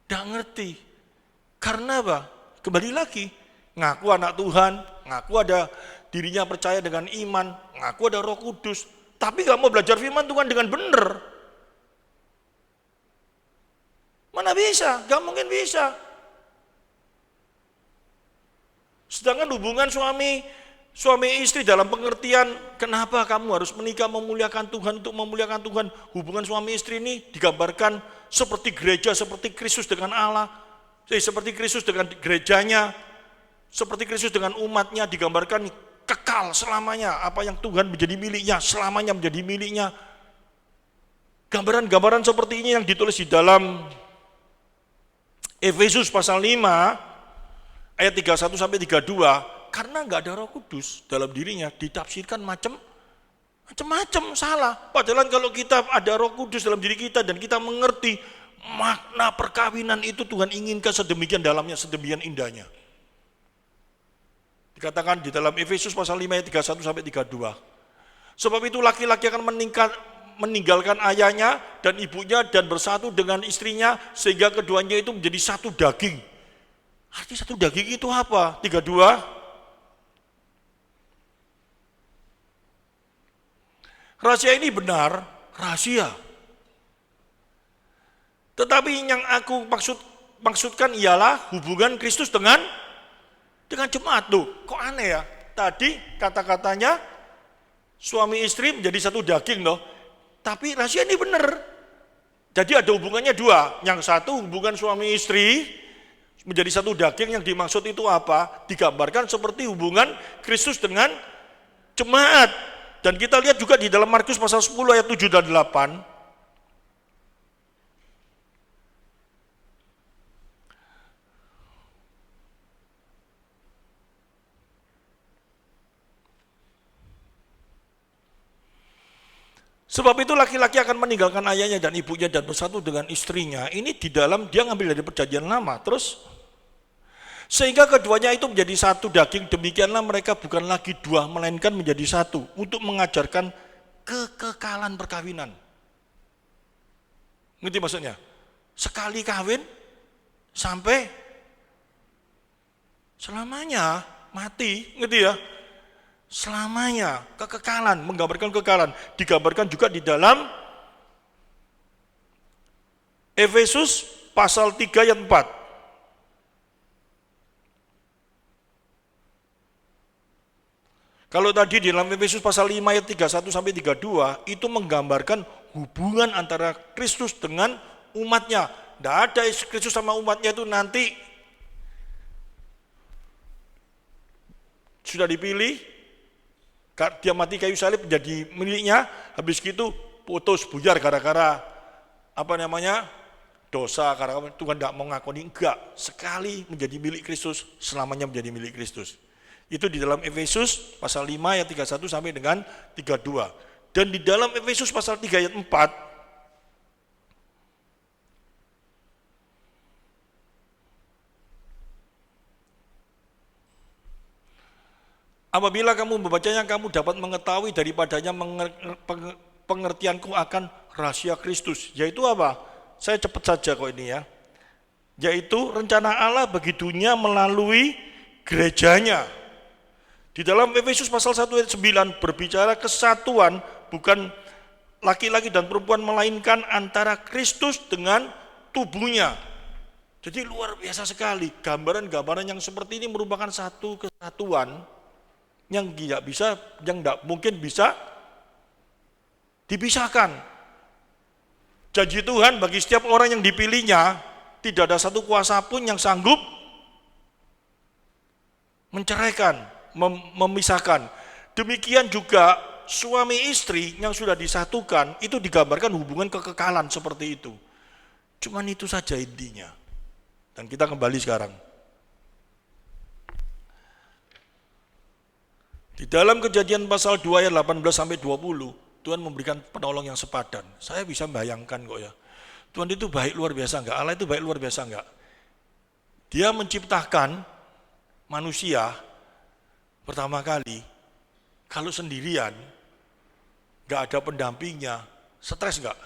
tidak ngerti. Karena apa? Kembali lagi, ngaku anak Tuhan, ngaku ada dirinya percaya dengan iman, ngaku ada Roh Kudus, tapi gak mau belajar firman Tuhan dengan benar. Mana bisa? Gak mungkin bisa. Sedangkan hubungan suami istri dalam pengertian kenapa kamu harus menikah memuliakan Tuhan, untuk memuliakan Tuhan. Hubungan suami istri ini digambarkan seperti gereja, seperti Kristus dengan Allah, seperti Kristus dengan gerejanya, seperti Kristus dengan umatnya, digambarkan kekal selamanya. Apa yang Tuhan menjadi miliknya, selamanya menjadi miliknya. Gambaran-gambaran seperti ini yang ditulis di dalam Efesus pasal 5 ayat 31 sampai 32, karena nggak ada Roh Kudus dalam dirinya ditafsirkan macam-macam salah. Padahal kalau kita ada Roh Kudus dalam diri kita dan kita mengerti makna perkawinan itu, Tuhan inginkan sedemikian dalamnya, sedemikian indahnya. Dikatakan di dalam Efesus pasal 5 ayat 31 sampai 32. Sebab itu laki-laki akan meninggalkan ayahnya dan ibunya dan bersatu dengan istrinya sehingga keduanya itu menjadi satu daging. Arti satu daging itu apa? 32. Rahasia ini benar, rahasia. Tetapi yang aku maksudkan ialah hubungan Kristus dengan jemaat. Tuh, kok aneh ya? Tadi kata-katanya suami istri menjadi satu daging loh. Tapi rahasia ini benar. Jadi ada hubungannya dua. Yang satu hubungan suami istri menjadi satu daging, yang dimaksud itu apa? Digambarkan seperti hubungan Kristus dengan jemaat. Dan kita lihat juga di dalam Markus pasal 10 ayat 7 dan 8. Sebab itu laki-laki akan meninggalkan ayahnya dan ibunya dan bersatu dengan istrinya. Ini di dalam dia ngambil dari perjanjian lama. Terus sehingga keduanya itu menjadi satu daging, demikianlah mereka bukan lagi dua melainkan menjadi satu, untuk mengajarkan kekekalan perkawinan. Ngerti maksudnya? Sekali kawin sampai selamanya mati, ngerti ya? Selamanya, kekekalan, menggambarkan kekekalan. Digambarkan juga di dalam Efesus pasal 3 ayat 4. Kalau tadi di dalam Efesus pasal 5 ayat 31 sampai 32 itu menggambarkan hubungan antara Kristus dengan umatnya. Tidak ada Kristus sama umatnya itu nanti sudah dipilih, dia mati kayu salib menjadi miliknya, habis gitu putus buyar gara-gara dosa, karena Tuhan tidak mau ngakoni. Enggak, sekali menjadi milik Kristus, selamanya menjadi milik Kristus. Itu di dalam Efesus pasal 5 ayat 31 sampai dengan 32. Dan di dalam Efesus pasal 3 ayat 4 Apabila kamu membacanya, kamu dapat mengetahui daripadanya pengertianku akan rahasia Kristus. Yaitu apa? Saya cepat saja kok ini ya. Yaitu rencana Allah bagi dunia melalui gerejanya. Di dalam Efesus pasal 1 ayat 9 berbicara kesatuan, bukan laki-laki dan perempuan, melainkan antara Kristus dengan tubuhnya. Jadi luar biasa sekali, gambaran-gambaran yang seperti ini merupakan satu kesatuan yang tidak mungkin bisa dipisahkan. Janji Tuhan bagi setiap orang yang dipilihnya, tidak ada satu kuasa pun yang sanggup menceraikan, memisahkan. Demikian juga suami istri yang sudah disatukan, itu digambarkan hubungan kekekalan seperti itu. Cuman itu saja intinya. Dan kita kembali sekarang. Di dalam Kejadian pasal 2 ayat 18 sampai 20, Tuhan memberikan penolong yang sepadan. Saya bisa membayangkan kok ya. Tuhan itu baik luar biasa enggak? Allah itu baik luar biasa enggak? Dia menciptakan manusia pertama kali, kalau sendirian, enggak ada pendampingnya, stres enggak?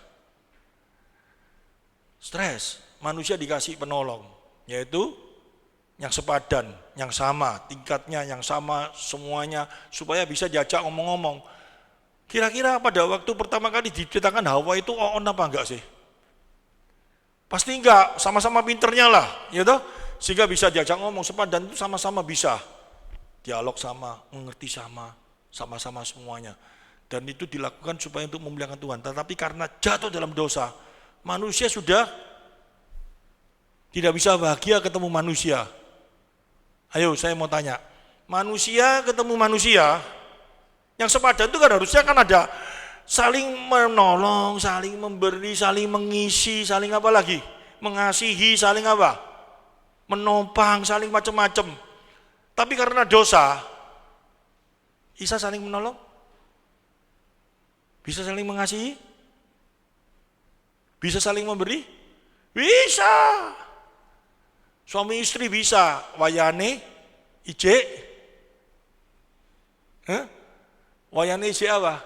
Stres. Manusia dikasih penolong, yaitu yang sepadan, yang sama, tingkatnya yang sama semuanya, supaya bisa diajak ngomong-ngomong. Kira-kira pada waktu pertama kali diciptakan Hawa itu on apa enggak sih? Pasti enggak, sama-sama pinternya lah, gitu. Sehingga bisa diajak ngomong, sepadan itu sama-sama bisa. Dialog sama, mengerti sama, sama-sama semuanya. Dan itu dilakukan supaya untuk memuliakan Tuhan. Tetapi karena jatuh dalam dosa, manusia sudah tidak bisa bahagia ketemu manusia. Ayo saya mau tanya, manusia ketemu manusia, yang sepadan itu kan harusnya kan ada saling menolong, saling memberi, saling mengisi, saling apa lagi? Mengasihi, saling apa? Menopang, saling macam-macam. Tapi karena dosa, bisa saling menolong? Bisa saling mengasihi? Bisa saling memberi? Bisa. Suami istri bisa, wayane ijek. Wayane ijek apa?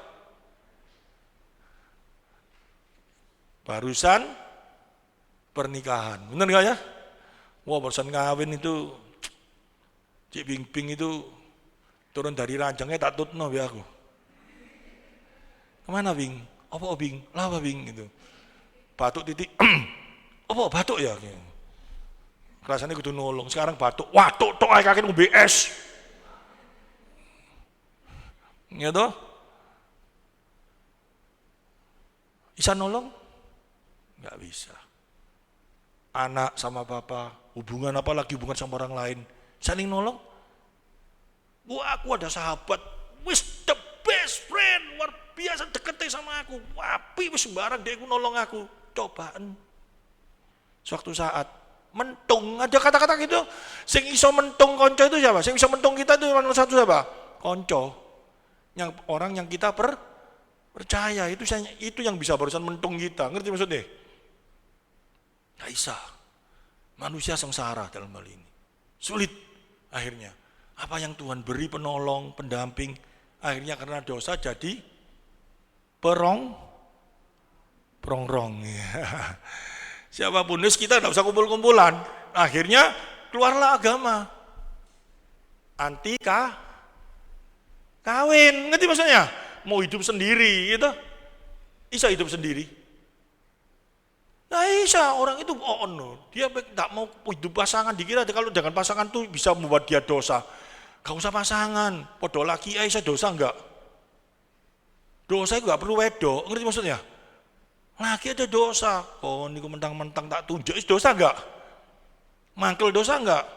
Barusan pernikahan. Benar enggak ya? Wah, barusan kawin itu Cik Bing itu turun dari ranjangnya tak tutno ya aku. Kemana Bing? Apa Bing? Lah apa Bing gitu. Batuk titik. Apa batuk ya? Rasanya kudu nolong. Sekarang batuk. Wah, tok ae kakek UBS. Gitu. Bisa nolong? Enggak bisa. Anak sama papa, hubungan apa lagi hubungan sama orang lain, saling nolong. Wah, aku ada sahabat, wis the best friend, luar biasa deketnya sama aku. Wapi wis sembarang dia nolong aku. Cobaan. Suatu saat mentung, ada kata-kata gitu. Sing iso mentung konco itu siapa? Sing iso mentung kita itu nomor satu siapa? Konco. Yang orang yang kita percaya itu yang bisa barusan mentung kita. Ngerti maksudnya? Gak bisa. Manusia sengsara dalam hal ini. Sulit akhirnya. Apa yang Tuhan beri penolong, pendamping, akhirnya karena dosa jadi perongrong. Siapapun, kita tidak usah kumpul-kumpulan. Akhirnya keluarlah agama. Anti kawin. Ngerti maksudnya? Mau hidup sendiri gitu. Bisa hidup sendiri. Nah bisa, orang itu dia tidak mau hidup pasangan, dikira kalau dengan pasangan tuh bisa membuat dia dosa. Gak usah pasangan, podo laki Aisyah dosa enggak? Dosa itu enggak perlu wedok, ngerti maksudnya? Laki ada dosa, niku mentang-mentang tak tunjuk, dosa enggak? Mangkel dosa enggak?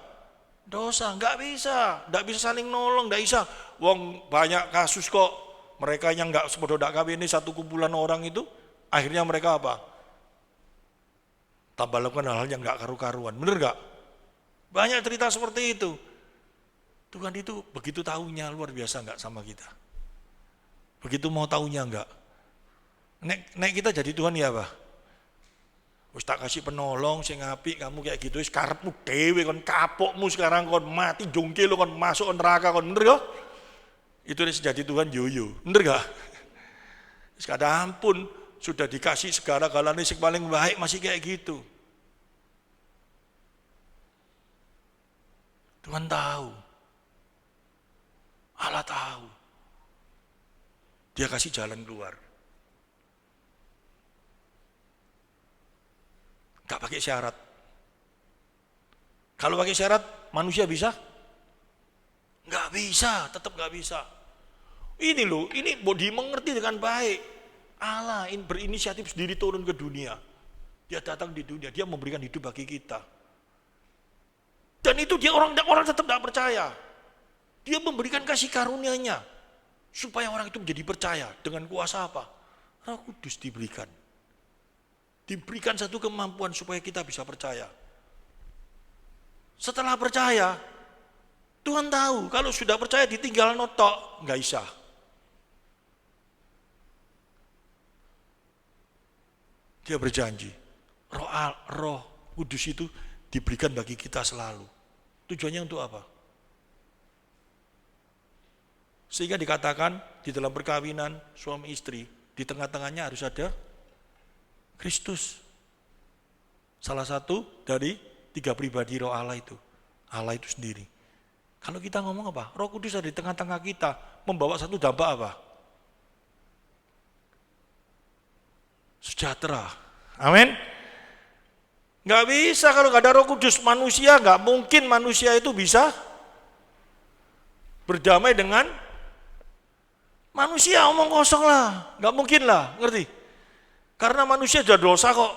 Dosa, enggak bisa saling nolong, enggak bisa. Wong banyak kasus kok, mereka yang enggak sepodo dak kawin ini satu kumpulan orang itu, akhirnya mereka apa? Tambah lakukan hal-hal yang enggak karu-karuan, bener enggak? Banyak cerita seperti itu. Tuhan itu begitu tahunya luar biasa enggak sama kita. Begitu mau tahunya enggak. Nek kita jadi Tuhan ya apa? Wis tak kasih penolong sing apik kamu kayak gitu wis karepmu dhewe kon kapokmu sekarang kon mati jongke lo kon masuk neraka kon bener yo? Itu sejati Tuhan yoyo, bener gak? Sekarang ampun, sudah dikasih segala-galanya yang paling baik masih kayak gitu. Tuhan tahu, Allah tahu. Dia kasih jalan keluar. Gak pakai syarat. Kalau pakai syarat, manusia bisa? Gak bisa, tetap gak bisa. Ini loh, ini mau dimengerti dengan baik. Allah berinisiatif sendiri turun ke dunia. Dia datang di dunia, dia memberikan hidup bagi kita. Dan itu dia orang tetap tidak percaya. Dia memberikan kasih karunia-Nya supaya orang itu menjadi percaya. Dengan kuasa apa? Roh Kudus diberikan. Diberikan satu kemampuan supaya kita bisa percaya. Setelah percaya, Tuhan tahu kalau sudah percaya ditinggal notok, nggak bisa. Dia berjanji, Roh Kudus itu diberikan bagi kita selalu. Tujuannya untuk apa? Sehingga dikatakan di dalam perkawinan suami istri, di tengah-tengahnya harus ada Kristus. Salah satu dari 3 pribadi Roh Allah itu. Allah itu sendiri. Kalau kita ngomong apa? Roh Kudus ada di tengah-tengah kita, membawa satu dampak apa? Sejahtera. Amin. Nggak bisa kalau nggak ada Roh Kudus, manusia nggak mungkin manusia itu bisa berdamai dengan manusia. Omong kosong lah, nggak mungkin lah, ngerti? Karena manusia sudah dosa kok.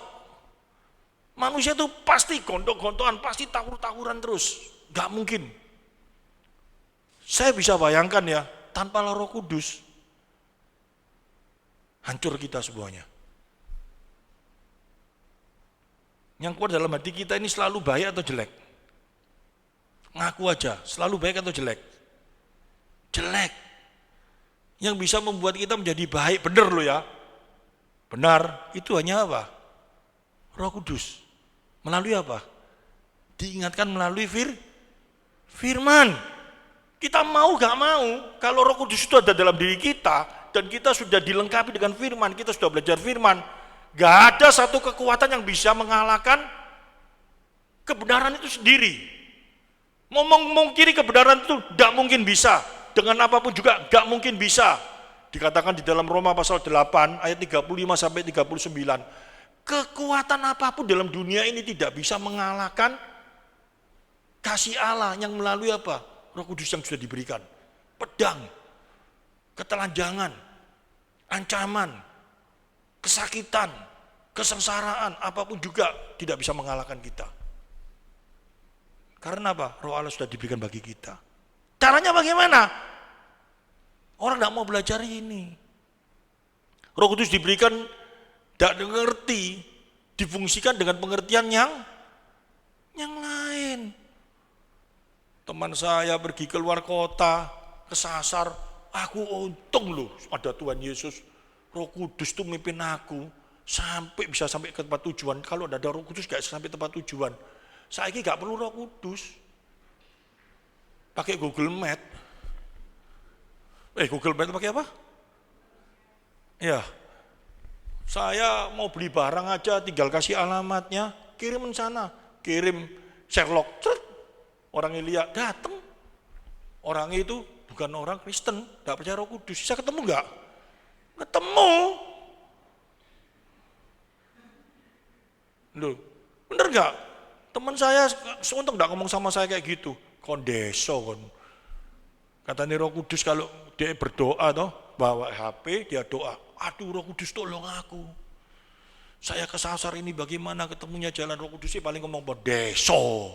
Manusia itu pasti gontok-gontokan, pasti tawur-tawuran terus, nggak mungkin. Saya bisa bayangkan ya, tanpa Roh Kudus, hancur kita semuanya. Yang kuat dalam hati kita ini selalu baik atau jelek? Ngaku aja, selalu baik atau jelek? Jelek. Yang bisa membuat kita menjadi baik, benar loh ya. Benar, itu hanya apa? Roh Kudus. Melalui apa? Diingatkan melalui firman. Kita mau gak mau, kalau Roh Kudus itu ada dalam diri kita, dan kita sudah dilengkapi dengan firman, kita sudah belajar firman, gak ada satu kekuatan yang bisa mengalahkan kebenaran itu sendiri. Mau memungkiri kebenaran itu gak mungkin bisa. Dengan apapun juga gak mungkin bisa. Dikatakan di dalam Roma pasal 8 ayat 35 sampai 39. Kekuatan apapun dalam dunia ini tidak bisa mengalahkan kasih Allah yang melalui apa? Roh Kudus yang sudah diberikan. Pedang, ketelanjangan, ancaman, kesakitan, kesengsaraan, apapun juga tidak bisa mengalahkan kita. Karena apa? Roh Allah sudah diberikan bagi kita. Caranya bagaimana? Orang tidak mau belajar ini. Roh Kudus diberikan, tidak mengerti, difungsikan dengan pengertian yang lain. Teman saya pergi keluar kota, kesasar, aku untung loh ada Tuhan Yesus. Roh Kudus itu memimpin aku bisa sampai ke tempat tujuan. Kalau ada Roh Kudus gak sampai tempat tujuan. Saya ini gak perlu Roh Kudus. Pakai Google Map. Google Map pakai apa? Ya. Saya mau beli barang aja, tinggal kasih alamatnya, kirim ke sana, kirim Sherlock, orang lihat datang. Orang itu bukan orang Kristen, nggak percaya Roh Kudus. Saya ketemu nggak? Ketemu. Loh, bener nggak? Teman saya untung nggak ngomong sama saya kayak gitu. Kondeso kon. Katanya Roh Kudus kalau dia berdoa toh, bawa HP dia doa. Aduh Roh Kudus tolong aku. Saya kesasar ini bagaimana ketemunya jalan Roh Kudus sih paling ngomong deso.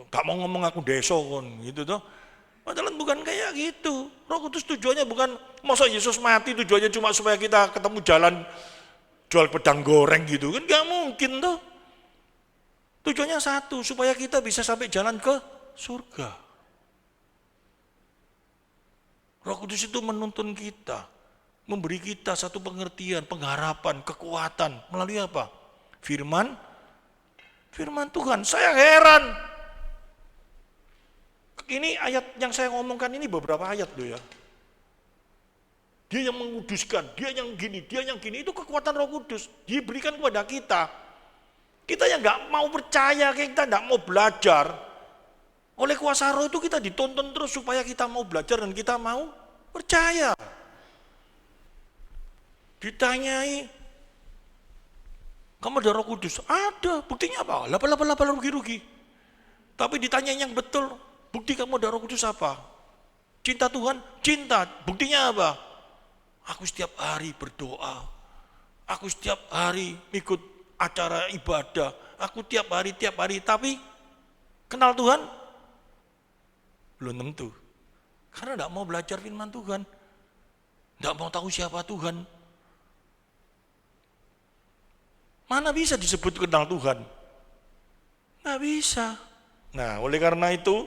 Gak mau ngomong aku deso kon gitu toh. Padahal bukan kayak gitu. Roh Kudus tujuannya bukan masa Yesus mati tujuannya cuma supaya kita ketemu jalan jual pedang goreng gitu kan gak mungkin toh. Tujuannya satu supaya kita bisa sampai jalan ke surga. Roh Kudus itu menuntun kita, memberi kita satu pengertian, pengharapan, kekuatan. Melalui apa? Firman Tuhan. Saya heran. Ini ayat yang saya ngomongkan ini beberapa ayat loh ya. Dia yang menguduskan, dia yang gini, itu kekuatan Roh Kudus diberikan kepada kita. Kita yang nggak mau percaya, kita nggak mau belajar. Oleh kuasa Roh itu kita ditonton terus supaya kita mau belajar dan kita mau percaya. Ditanyai, kamu ada Roh Kudus? Ada, buktinya apa? 888 rugi-rugi. Tapi ditanyai yang betul, bukti kamu ada Roh Kudus apa? Cinta Tuhan? Cinta. Buktinya apa? Aku setiap hari berdoa. Aku setiap hari ikut acara ibadah. Aku tiap hari. Tapi kenal Tuhan? Belum tentu. Karena tidak mau belajar firman Tuhan. Tidak mau tahu siapa Tuhan. Mana bisa disebut kenal Tuhan? Nggak bisa. Nah, oleh karena itu,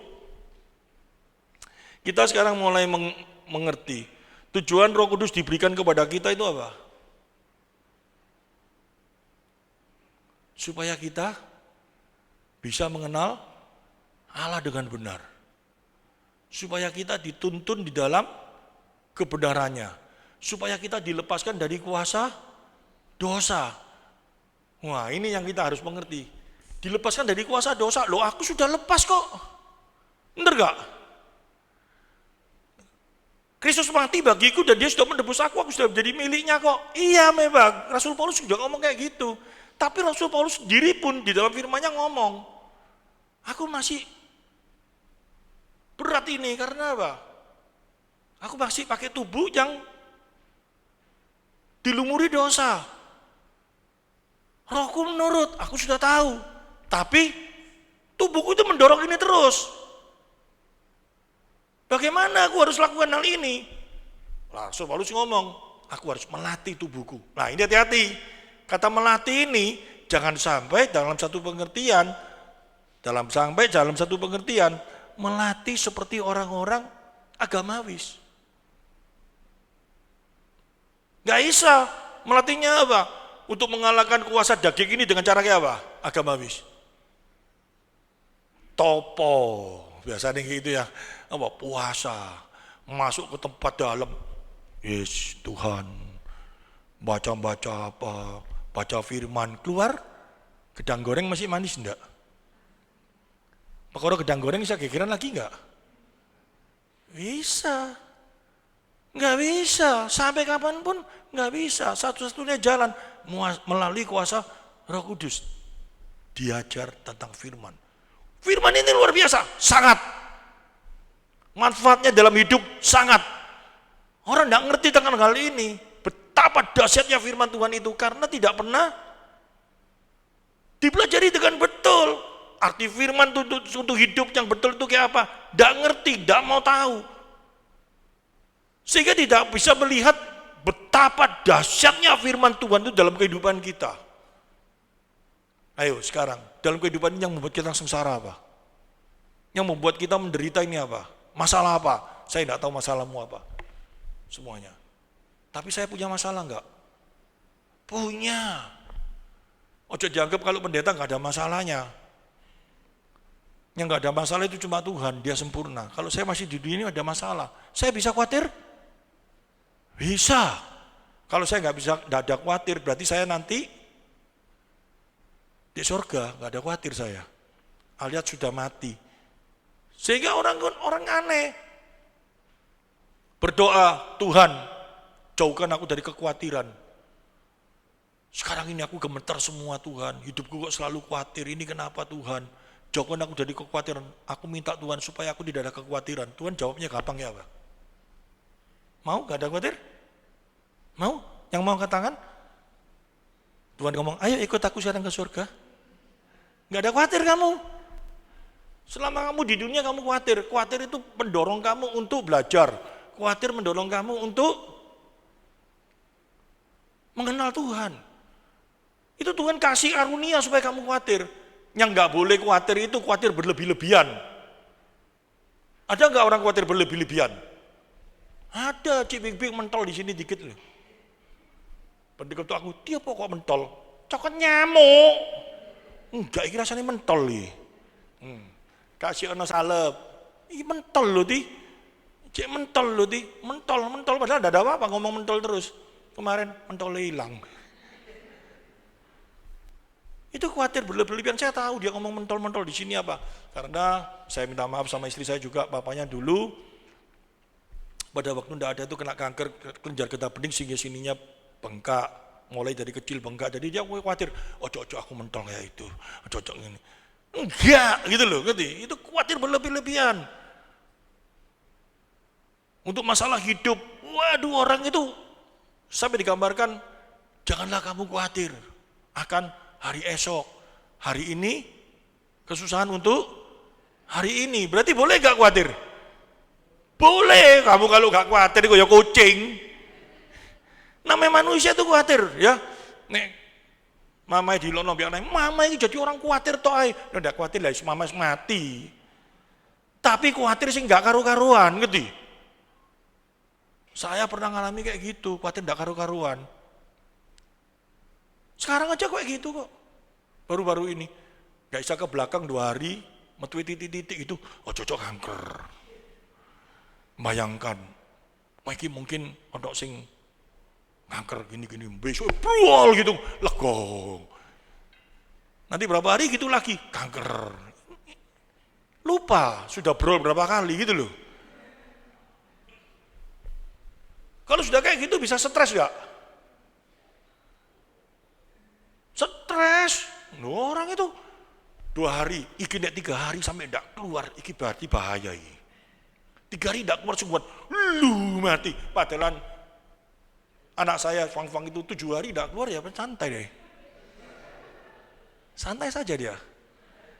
kita sekarang mulai mengerti. Tujuan Roh Kudus diberikan kepada kita itu apa? Supaya kita bisa mengenal Allah dengan benar. Supaya kita dituntun di dalam kebenarannya. Supaya kita dilepaskan dari kuasa dosa. Wah, ini yang kita harus mengerti. Dilepaskan dari kuasa dosa. Loh, aku sudah lepas kok. Benar gak? Kristus mati bagiku dan dia sudah menebus aku sudah menjadi miliknya kok. Iya memang, Rasul Paulus sudah ngomong kayak gitu. Tapi Rasul Paulus sendiri pun di dalam firman-Nya ngomong, aku masih berat ini karena apa? Aku masih pakai tubuh yang dilumuri dosa. Rohku menurut, aku sudah tahu. Tapi tubuhku itu mendorong ini terus. Bagaimana aku harus lakukan hal ini? Rasul Paulus ngomong, aku harus melatih tubuhku. Nah ini hati-hati. Kata melatih ini, jangan sampai dalam satu pengertian, melatih seperti orang-orang agamawis. Gak bisa. Melatihnya apa? Untuk mengalahkan kuasa daging ini dengan cara kayak apa? Agamawis. Topo. Biasanya gitu ya. Apa? Puasa. Masuk ke tempat dalam. Yes, Tuhan. Baca-baca apa? Baca firman. Keluar. Gedang goreng masih manis enggak? Kalau gedang goreng bisa gegeran lagi enggak? Bisa. Enggak bisa. Sampai kapanpun enggak bisa. Satu-satunya jalan melalui kuasa Roh Kudus. Diajar tentang firman. Firman ini luar biasa. Sangat. Manfaatnya dalam hidup sangat. Orang enggak ngerti tentang hal ini. Betapa dahsyatnya firman Tuhan itu. Karena tidak pernah dipelajari dengan betul. Arti firman untuk hidup yang betul itu kayak apa? Tidak ngerti, tidak mau tahu. Sehingga tidak bisa melihat betapa dahsyatnya firman Tuhan itu dalam kehidupan kita. Ayo sekarang, dalam kehidupan ini yang membuat kita sengsara apa? Yang membuat kita menderita ini apa? Masalah apa? Saya tidak tahu masalahmu apa. Semuanya. Tapi saya punya masalah enggak? Punya. Ojo dianggap kalau pendeta enggak ada masalahnya. Yang enggak ada masalah itu cuma Tuhan, dia sempurna. Kalau saya masih di dunia ini ada masalah. Saya bisa khawatir? Bisa. Kalau saya enggak ada khawatir, berarti saya nanti di surga, enggak ada khawatir saya. Alias sudah mati. Sehingga orang aneh. Berdoa, Tuhan, jauhkan aku dari kekhawatiran. Sekarang ini aku gemetar semua Tuhan, hidupku kok selalu khawatir, ini kenapa Tuhan? Jauhkan aku dari kekhawatiran, aku minta Tuhan supaya aku tidak ada kekhawatiran. Tuhan jawabnya gampang ya apa? Mau gak ada khawatir? Mau? Yang mau angkat tangan? Tuhan ngomong, ayo ikut aku sekarang ke surga. Gak ada khawatir kamu. Selama kamu di dunia kamu khawatir. Khawatir itu mendorong kamu untuk belajar. Khawatir mendorong kamu untuk mengenal Tuhan. Itu Tuhan kasih karunia supaya kamu khawatir. Yang gak boleh khawatir itu khawatir berlebih-lebihan. Ada gak orang khawatir berlebih-lebihan? Ada, cik-bing-bing mentol di sini dikit loh. Pendekar aku, dia pokok mentol. Cokot nyamuk. Enggak, ini rasanya mentol nih. Kasih ono salep. Ini mentol loh di. Cek mentol loh di. Mentol. Padahal tidak ada apa-apa ngomong mentol terus. Kemarin mentolnya hilang. Itu khawatir berlebihan. Saya tahu dia ngomong mentol di sini apa. Karena saya minta maaf sama istri saya juga, bapaknya dulu pada waktu tidak ada itu kena kanker kelenjar getah bening sehingga sininya bengkak, mulai dari kecil bengkak. Jadi dia khawatir, ojo aku mentol kayak itu, ojo ini. Enggak, gitu loh, ngerti? Itu khawatir berlebihan. Untuk masalah hidup, waduh orang itu sampai digambarkan, janganlah kamu khawatir akan hari esok, hari ini kesusahan untuk hari ini. Berarti boleh gak khawatir? Boleh. Kamu kalau gak khawatir itu ya kucing. Namanya manusia itu khawatir ya. Nek mama di lono biar mama ini jadi orang khawatir toh ay. Ndak khawatir lah mama mati. Tapi khawatir sih gak karu-karuan gitu. Saya pernah ngalami kayak gitu, khawatir gak karu-karuan. Sekarang aja kayak gitu kok. Baru-baru ini. Gak bisa ke belakang 2 hari, metu titik-titik itu, oh cocok kanker. Bayangkan, mungkin untuk sing kanker gini-gini, besok brual gitu, legong. Nanti berapa hari gitu lagi, kanker. Lupa, sudah brawl berapa kali gitu loh. Kalau sudah kayak gitu bisa stres gak? Stres. Orang itu 2 hari, iki nek 3 hari sampai ndak keluar, iki berarti bahaya iki. 3 hari ndak keluar semua, lu mati. Padahal anak saya Fang itu 7 hari ndak keluar ya santai deh. Santai saja dia.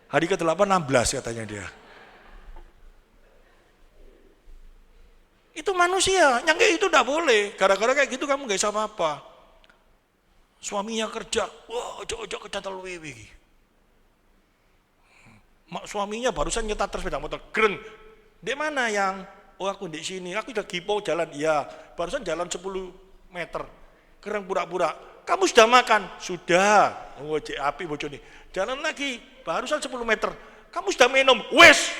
Hari ke-8 16 katanya dia. Itu manusia, yang kayak itu ndak boleh. Gara-gara kayak gitu kamu gak bisa apa-apa. Suaminya kerja, wah ojo kecatal wewe. Suaminya barusan nyetat sepeda motor, keren. Di mana yang? Oh aku di sini, aku udah gipo jalan, iya. Barusan jalan 10 meter, keren pura-pura. Kamu sudah makan? Sudah. Oh cek api bojone. Jalan lagi, barusan 10 meter. Kamu sudah minum? Wes.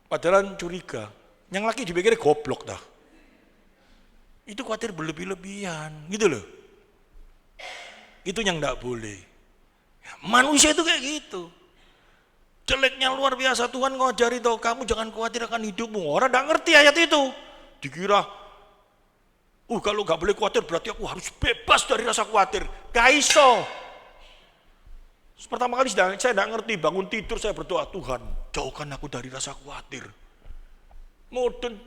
Padahal curiga. Yang laki dipikirnya goblok dah. Itu khawatir berlebih-lebihan, gitu loh. Itu yang enggak boleh. Manusia itu kayak gitu. Jeleknya luar biasa, Tuhan ngajari tau, kamu jangan khawatir akan hidupmu. Orang enggak ngerti ayat itu. Dikira, kalau enggak boleh khawatir berarti aku harus bebas dari rasa khawatir. Kaiso. Pertama kali saya enggak ngerti, bangun tidur saya berdoa, Tuhan, jauhkan aku dari rasa khawatir. Mudun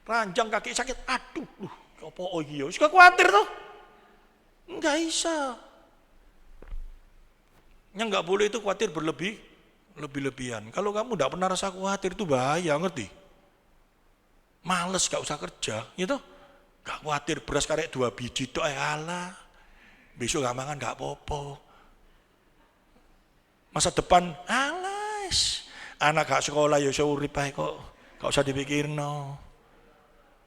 ranjang kaki sakit, aduh, apa iya, suka khawatir tuh, nggak bisa. Yang nggak boleh itu khawatir berlebihan. Kalau kamu nggak pernah rasa khawatir itu bahaya, ngerti? Males, gak usah kerja, gitu. Gak khawatir beras karek 2 biji tuh, alah, besok gak makan gak apa-apa. Masa depan, alas, anak gak sekolah ya usah urip ae kok. Gak usah dipikirno.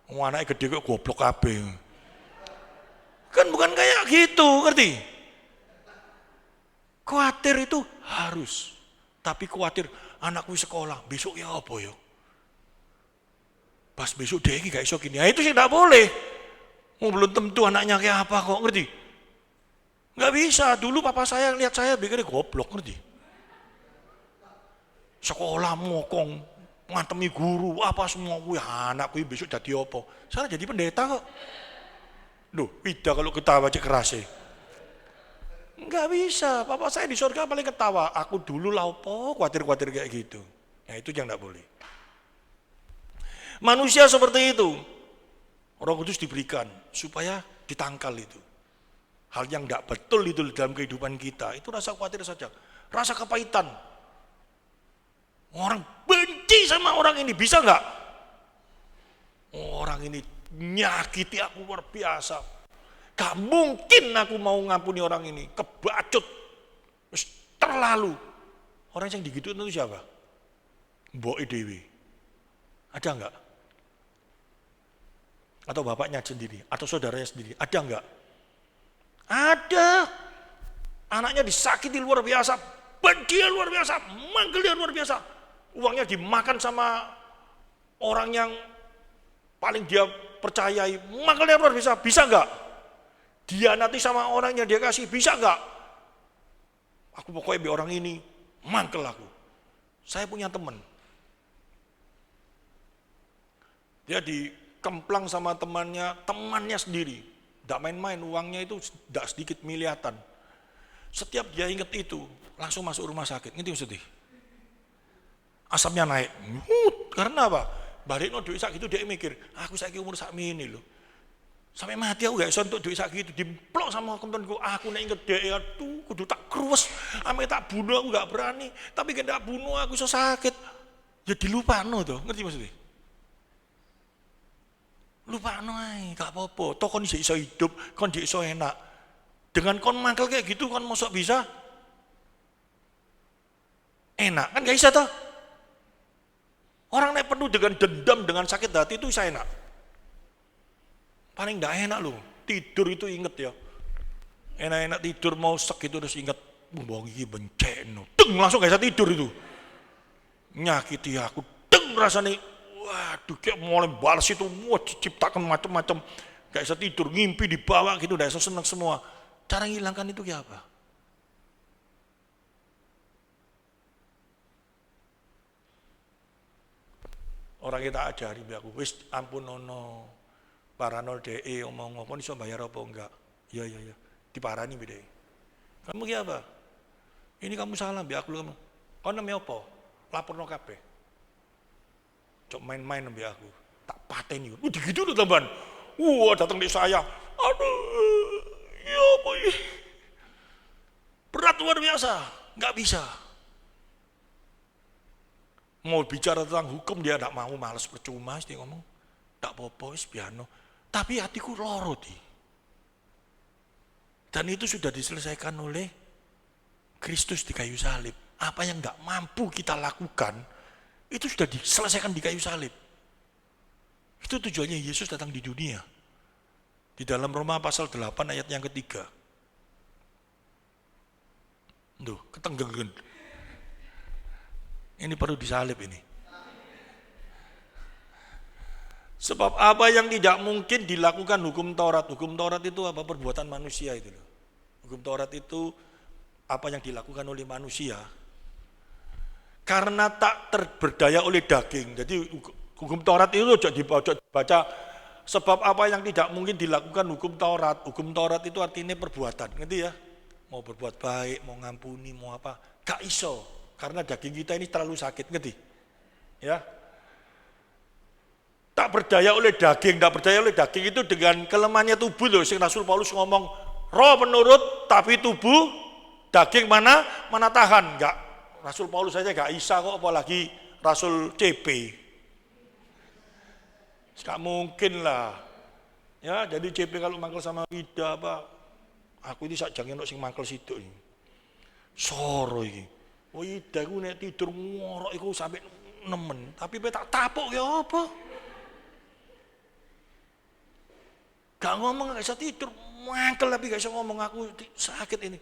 Anaknya gede kok goblok kabeh. Kan bukan kayak gitu, ngerti? Khawatir itu harus. Tapi khawatir anakku sekolah, besok ya apa ya? Pas besok dia gak iso gini. Itu sih gak boleh. Belum tentu anaknya kayak apa kok, ngerti? Gak bisa. Dulu papa saya lihat saya pikirnya goblok, ngerti? Sekolah mokong, ngantemi guru, apa semua gue anakku besok jadi apa? Saya jadi pendeta kok. Loh, Ida kalau ketawa cek kerasnya. Enggak bisa, papa saya di surga paling ketawa. Aku dulu lah apa, khawatir kayak gitu. Nah itu yang enggak boleh. Manusia seperti itu. Roh Kudus diberikan supaya ditangkal itu. Hal yang enggak betul itu dalam kehidupan kita, itu rasa khawatir saja. Rasa kepahitan. Orang benci sama orang ini, bisa nggak? Orang ini nyakiti aku luar biasa. Gak mungkin aku mau ngampuni orang ini, kebacut, terlalu. Orang yang digituin itu siapa? Mbok Dewi. Ada nggak? Atau bapaknya sendiri, atau saudaranya sendiri, ada nggak? Ada. Anaknya disakiti luar biasa, benci luar biasa, manggil dia luar biasa. Uangnya dimakan sama orang yang paling dia percayai, manggil dia luar biasa. Bisa enggak? Dia nanti sama orang yang dia kasih, bisa enggak? Aku pokoknya biar orang ini mangkel aku. Saya punya teman. Dia dikemplang sama temannya sendiri. Tidak main-main, uangnya itu tidak sedikit miliaran. Setiap dia ingat itu, langsung masuk rumah sakit. Ngerti maksudnya? Asapnya naik. Karena apa? Balik no duit sak gitu dia mikir, aku saiki umur sak mini loh. Sampai mati aku gak bisa untuk duit sak gitu, dimplok sama temen-temenku. Aku nek inget dia, aduh kudu tak kruwes. Ame tak bunuh aku gak berani, tapi kan tak bunuh aku iso sakit. Ya dilupano tuh, ngerti maksudnya? Lupano ae, gak apa-apa. Toh kon iso hidup, kon iso enak. Dengan kon mangkel kayak gitu kon mosok bisa enak, kan gak bisa toh? Orang nek penuh dengan dendam, dengan sakit hati itu bisa enak. Paling gak enak loh, tidur itu inget ya. Enak-enak tidur mau sek itu terus inget, wong iki benceno. Deng langsung gak bisa tidur itu. Nyakiti aku, deng rasanya. Waduh, kayak mulai balas itu, wah diciptakan macam-macam. Gak bisa tidur, ngimpi dibawa gitu, gak bisa senang semua. Cara menghilangkan itu kayak apa? Orang kita ajari aku, wis ampun nono, paranol DE omong ngomong iso bayar apa enggak? Ya, diparani beda. Kamu kayak apa? Ini kamu salah, biar aku kamu. Kau namanya apa? Lapor no kabeh. Cok main-main nabi aku, tak pateni. Gitu loh teman. Datang di saya. Aduh, ya apa ini? Berat luar biasa, nggak bisa. Mau bicara tentang hukum dia tidak mau, malas percuma dia ngomong. Tak apa-apa, piano. Tapi hatiku loro di. Dan itu sudah diselesaikan oleh Kristus di kayu salib. Apa yang nggak mampu kita lakukan, itu sudah diselesaikan di kayu salib. Itu tujuannya Yesus datang di dunia. Di dalam Roma pasal 8 ayat yang ketiga. Duh, ketenggengen. Ini perlu disalib ini. Sebab apa yang tidak mungkin dilakukan hukum Taurat. Hukum Taurat itu apa? Perbuatan manusia itu loh. Hukum Taurat itu apa yang dilakukan oleh manusia. Karena tak terberdaya oleh daging. Jadi hukum Taurat itu dibaca. Sebab apa yang tidak mungkin dilakukan hukum Taurat. Hukum Taurat itu artinya perbuatan. Ngerti ya? Mau berbuat baik, mau ngampuni, mau apa. Gak iso. Karena daging kita ini terlalu sakit. Ngerti? Ya. Tak berdaya oleh daging. Tak berdaya oleh daging itu dengan kelemahannya tubuh loh. Sing Rasul Paulus ngomong, roh menurut tapi tubuh daging mana tahan. Enggak. Rasul Paulus saja gak bisa kok, apalagi Rasul CP. Gak mungkin lah. Ya, jadi CP kalau mangkel sama Wida apa, aku ini sak jangan sing mangkel situ ini. Soro iki. Oh Wida aku nek tidur ngorok iku sampai nemen, tapi tak tapuk ya apa? Gak ngomong, gak bisa tidur, mangkel tapi gak bisa ngomong, aku sakit ini.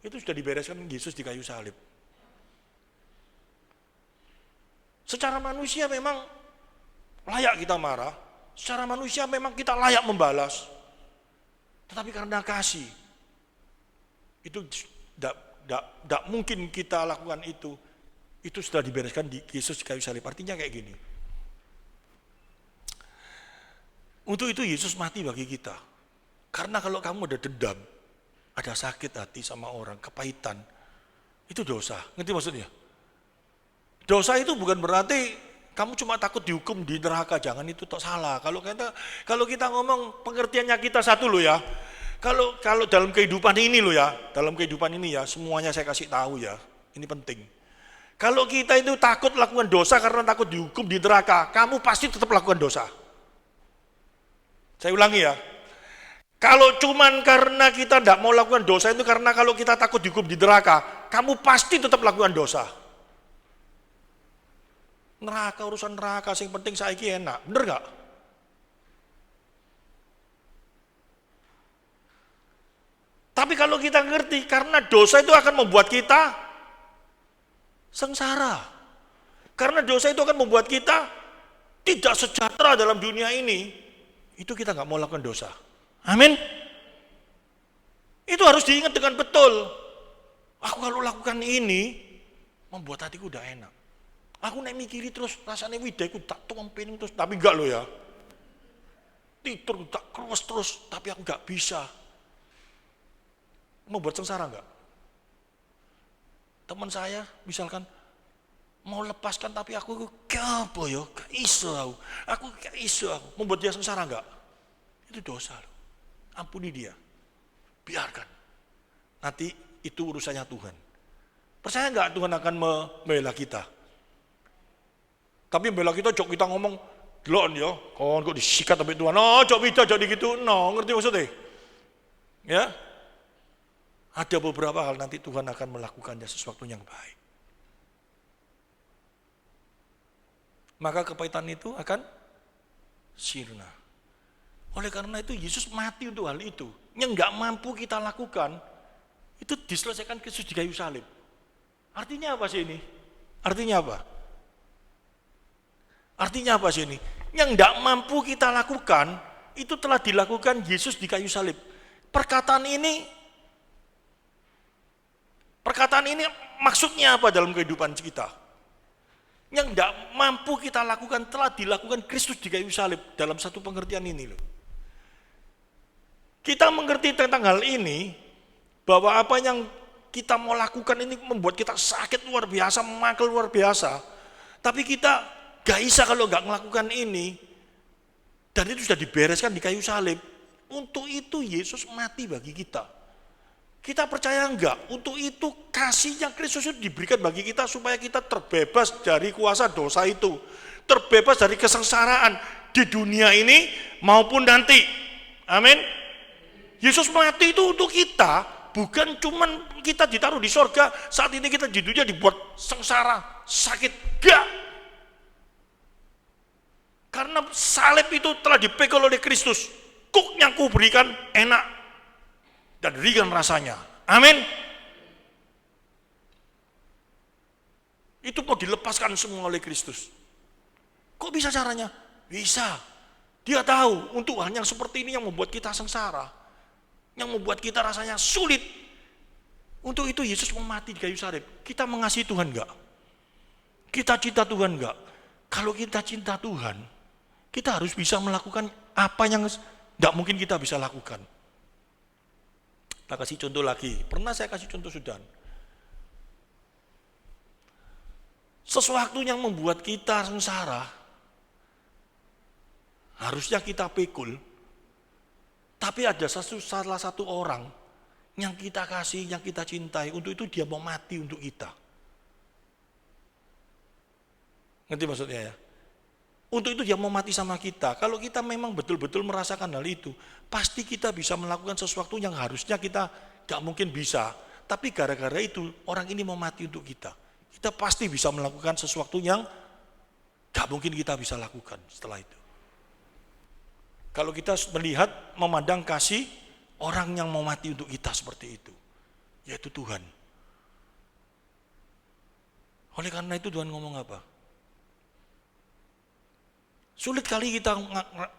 Itu sudah dibereskan Yesus di kayu salib. Secara manusia memang layak kita marah, secara manusia memang kita layak membalas. Tetapi karena kasih, itu tidak mungkin kita lakukan itu. Itu sudah dibereskan di Yesus di kayu salib. Artinya kayak gini. Untuk itu Yesus mati bagi kita. Karena kalau kamu ada dendam, ada sakit hati sama orang, kepahitan, itu dosa. Ngerti maksudnya? Dosa itu bukan berarti kamu cuma takut dihukum di neraka, jangan itu tak salah. Kalau kita ngomong pengertiannya kita satu loh ya. Kalau dalam kehidupan ini loh ya, dalam kehidupan ini ya, semuanya saya kasih tahu ya. Ini penting. Kalau kita itu takut lakukan dosa karena takut dihukum di neraka, kamu pasti tetap lakukan dosa. Saya ulangi ya. Kalau cuman karena kita tidak mau lakukan dosa itu karena kalau kita takut dihukum di neraka, kamu pasti tetap lakukan dosa. Neraka, urusan neraka, yang penting saiki enak, bener gak? Tapi kalau kita ngerti, karena dosa itu akan membuat kita sengsara. Karena dosa itu akan membuat kita tidak sejahtera dalam dunia ini. Itu kita nggak mau lakukan dosa. Amin. Itu harus diingat dengan betul. Aku kalau lakukan ini, membuat hatiku udah enak. Aku naik mikiri terus, rasanya widaiku tak tumpin terus. Tapi enggak loh ya. Tidur tak keras terus, tapi aku nggak bisa. Membuat sengsara enggak? Teman saya misalkan mau lepaskan tapi aku gak apa ya, gak iso aku gak iso aku. Membuat dia sengsara enggak? Itu dosa loh. Ampuni dia. Biarkan. Nanti itu urusannya Tuhan. Percaya enggak Tuhan akan membela kita? Tapi membela kita jok kita ngomong, delon ya, kon kok disikat sampai Tuhan. No, jok bisa jadi gitu. No, ngerti maksudnya? Ya. Ada beberapa hal nanti Tuhan akan melakukannya sesuatu yang baik. Maka kepahitan itu akan sirna. Oleh karena itu Yesus mati untuk hal itu. Yang nggak mampu kita lakukan, itu diselesaikan Kristus di kayu salib. Artinya apa sih ini? Artinya apa? Artinya apa sih ini? Yang nggak mampu kita lakukan, itu telah dilakukan Yesus di kayu salib. Perkataan ini maksudnya apa dalam kehidupan kita? Yang tidak mampu kita lakukan telah dilakukan Kristus di kayu salib dalam satu pengertian ini loh. Kita mengerti tentang hal ini bahwa apa yang kita mau lakukan ini membuat kita sakit luar biasa, mangkel luar biasa. Tapi kita gak bisa kalau gak melakukan ini. Dan itu sudah dibereskan di kayu salib. Untuk itu Yesus mati bagi kita. Kita percaya enggak? Untuk itu kasihnya Kristus itu diberikan bagi kita supaya kita terbebas dari kuasa dosa itu. Terbebas dari kesengsaraan di dunia ini maupun nanti. Amin. Yesus mati itu untuk kita, bukan cuman kita ditaruh di sorga, saat ini kita di dunia dibuat sengsara, sakit. Enggak. Karena salib itu telah dipikul oleh Kristus. Kuk yang kuberikan enak dan ringan rasanya. Amin. Itu mau dilepaskan semua oleh Kristus. Kok bisa caranya? Bisa. Dia tahu untuk hal yang seperti ini yang membuat kita sengsara, yang membuat kita rasanya sulit. Untuk itu Yesus mau mati di kayu salib. Kita mengasihi Tuhan enggak? Kita cinta Tuhan enggak? Kalau kita cinta Tuhan, kita harus bisa melakukan apa yang enggak mungkin kita bisa lakukan. Kita kasih contoh lagi. Pernah saya kasih contoh sudah. Sesuatu yang membuat kita sengsara, harusnya kita pikul. Tapi ada salah satu orang yang kita kasih, yang kita cintai. Untuk itu dia mau mati untuk kita. Ngerti maksudnya ya? Untuk itu dia mau mati sama kita. Kalau kita memang betul-betul merasakan hal itu, pasti kita bisa melakukan sesuatu yang harusnya kita gak mungkin bisa. Tapi gara-gara itu, orang ini mau mati untuk kita. Kita pasti bisa melakukan sesuatu yang gak mungkin kita bisa lakukan setelah itu. Kalau kita melihat, memandang kasih orang yang mau mati untuk kita seperti itu, yaitu Tuhan. Oleh karena itu Tuhan ngomong apa? Sulit kali kita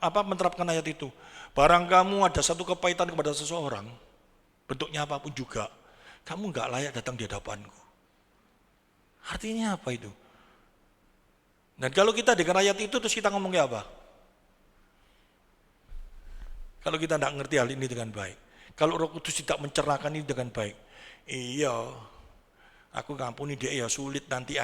menerapkan ayat itu. Barang kamu ada satu kepahitan kepada seseorang, bentuknya apapun juga, kamu gak layak datang di hadapanku. Artinya apa itu? Dan kalau kita dengan ayat itu terus kita ngomongnya apa? Kalau kita tidak ngerti hal ini dengan baik, kalau Roh Kudus tidak mencerahkan ini dengan baik, iya, aku ngampuni dia ya sulit nanti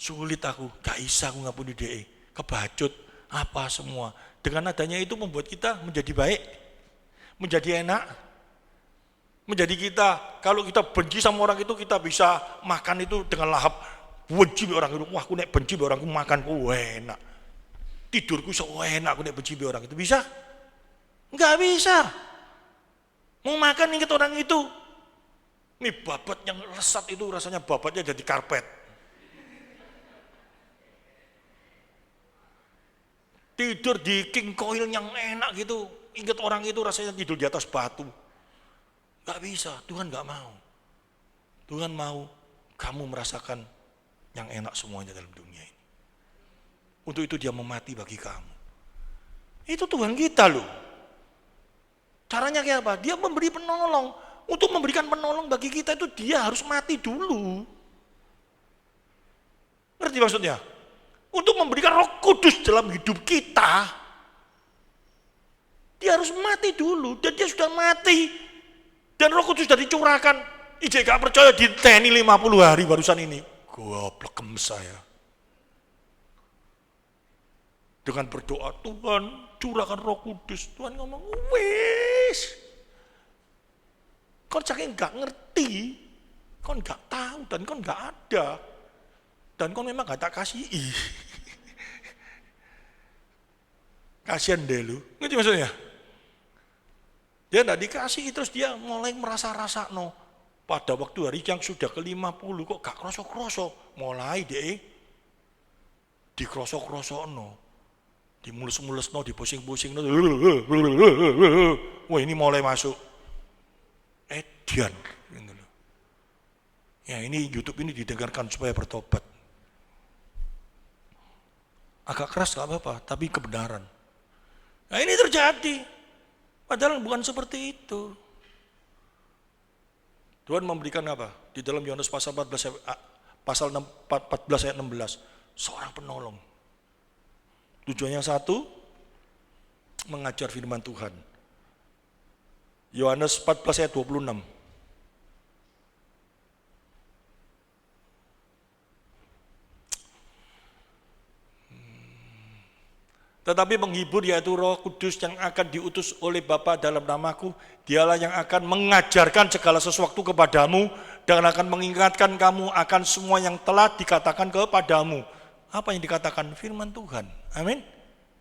sulit aku, gak bisa aku ngampuni dia, kebacut, apa semua. Dengan adanya itu membuat kita menjadi baik, menjadi enak, menjadi kita, kalau kita benci sama orang itu kita bisa makan itu dengan lahap, benci orang itu, wah aku nek benci orang itu makan, enak. Tidurku enak aku nek benci orang itu, bisa? Enggak bisa. Mau makan ingat orang itu, ini babat yang lesat itu rasanya babatnya jadi karpet. Tidur di king coil yang enak gitu, ingat orang itu rasanya tidur di atas batu. Gak bisa, Tuhan gak mau. Tuhan mau kamu merasakan yang enak semuanya dalam dunia ini. Untuk itu dia memati bagi kamu. Itu Tuhan kita loh. Caranya kayak apa? Dia memberi penolong. Untuk memberikan penolong bagi kita itu dia harus mati dulu. Ngerti maksudnya? Untuk memberikan Roh Kudus dalam hidup kita, dia harus mati dulu. Dan dia sudah mati. Dan Roh Kudus sudah dicurahkan. Ijek gak percaya diteni 50 hari barusan ini. Goblok saya. Dengan berdoa, Tuhan curahkan Roh Kudus. Tuhan ngomong, wis. Kau saking gak ngerti, kau gak tahu dan kau gak ada. Dan kau memang gak tak kasihi. Kasian deh lu. Ngerti maksudnya? Dia tidak dikasih, terus dia mulai merasa-rasa no. Pada waktu hari yang sudah ke-50 kok gak krosok-krosok. Mulai deh dikrosok-krosok no. Dimulus-mulus no, dipusing-pusing no. Wah ini mulai masuk. Edian. Ya ini YouTube ini didengarkan supaya bertobat. Agak keras gak apa-apa, tapi kebenaran. Nah ini terjadi. Padahal bukan seperti itu. Tuhan memberikan apa? Di dalam Yohanes pasal 14 ayat 16. Seorang penolong. Tujuannya satu, mengajar firman Tuhan. Yohanes 14 ayat 26. Tetapi penghibur yaitu Roh Kudus yang akan diutus oleh Bapa dalam namaku, dialah yang akan mengajarkan segala sesuatu kepadamu dan akan mengingatkan kamu akan semua yang telah dikatakan kepadamu. Apa yang dikatakan? Firman Tuhan. Amin.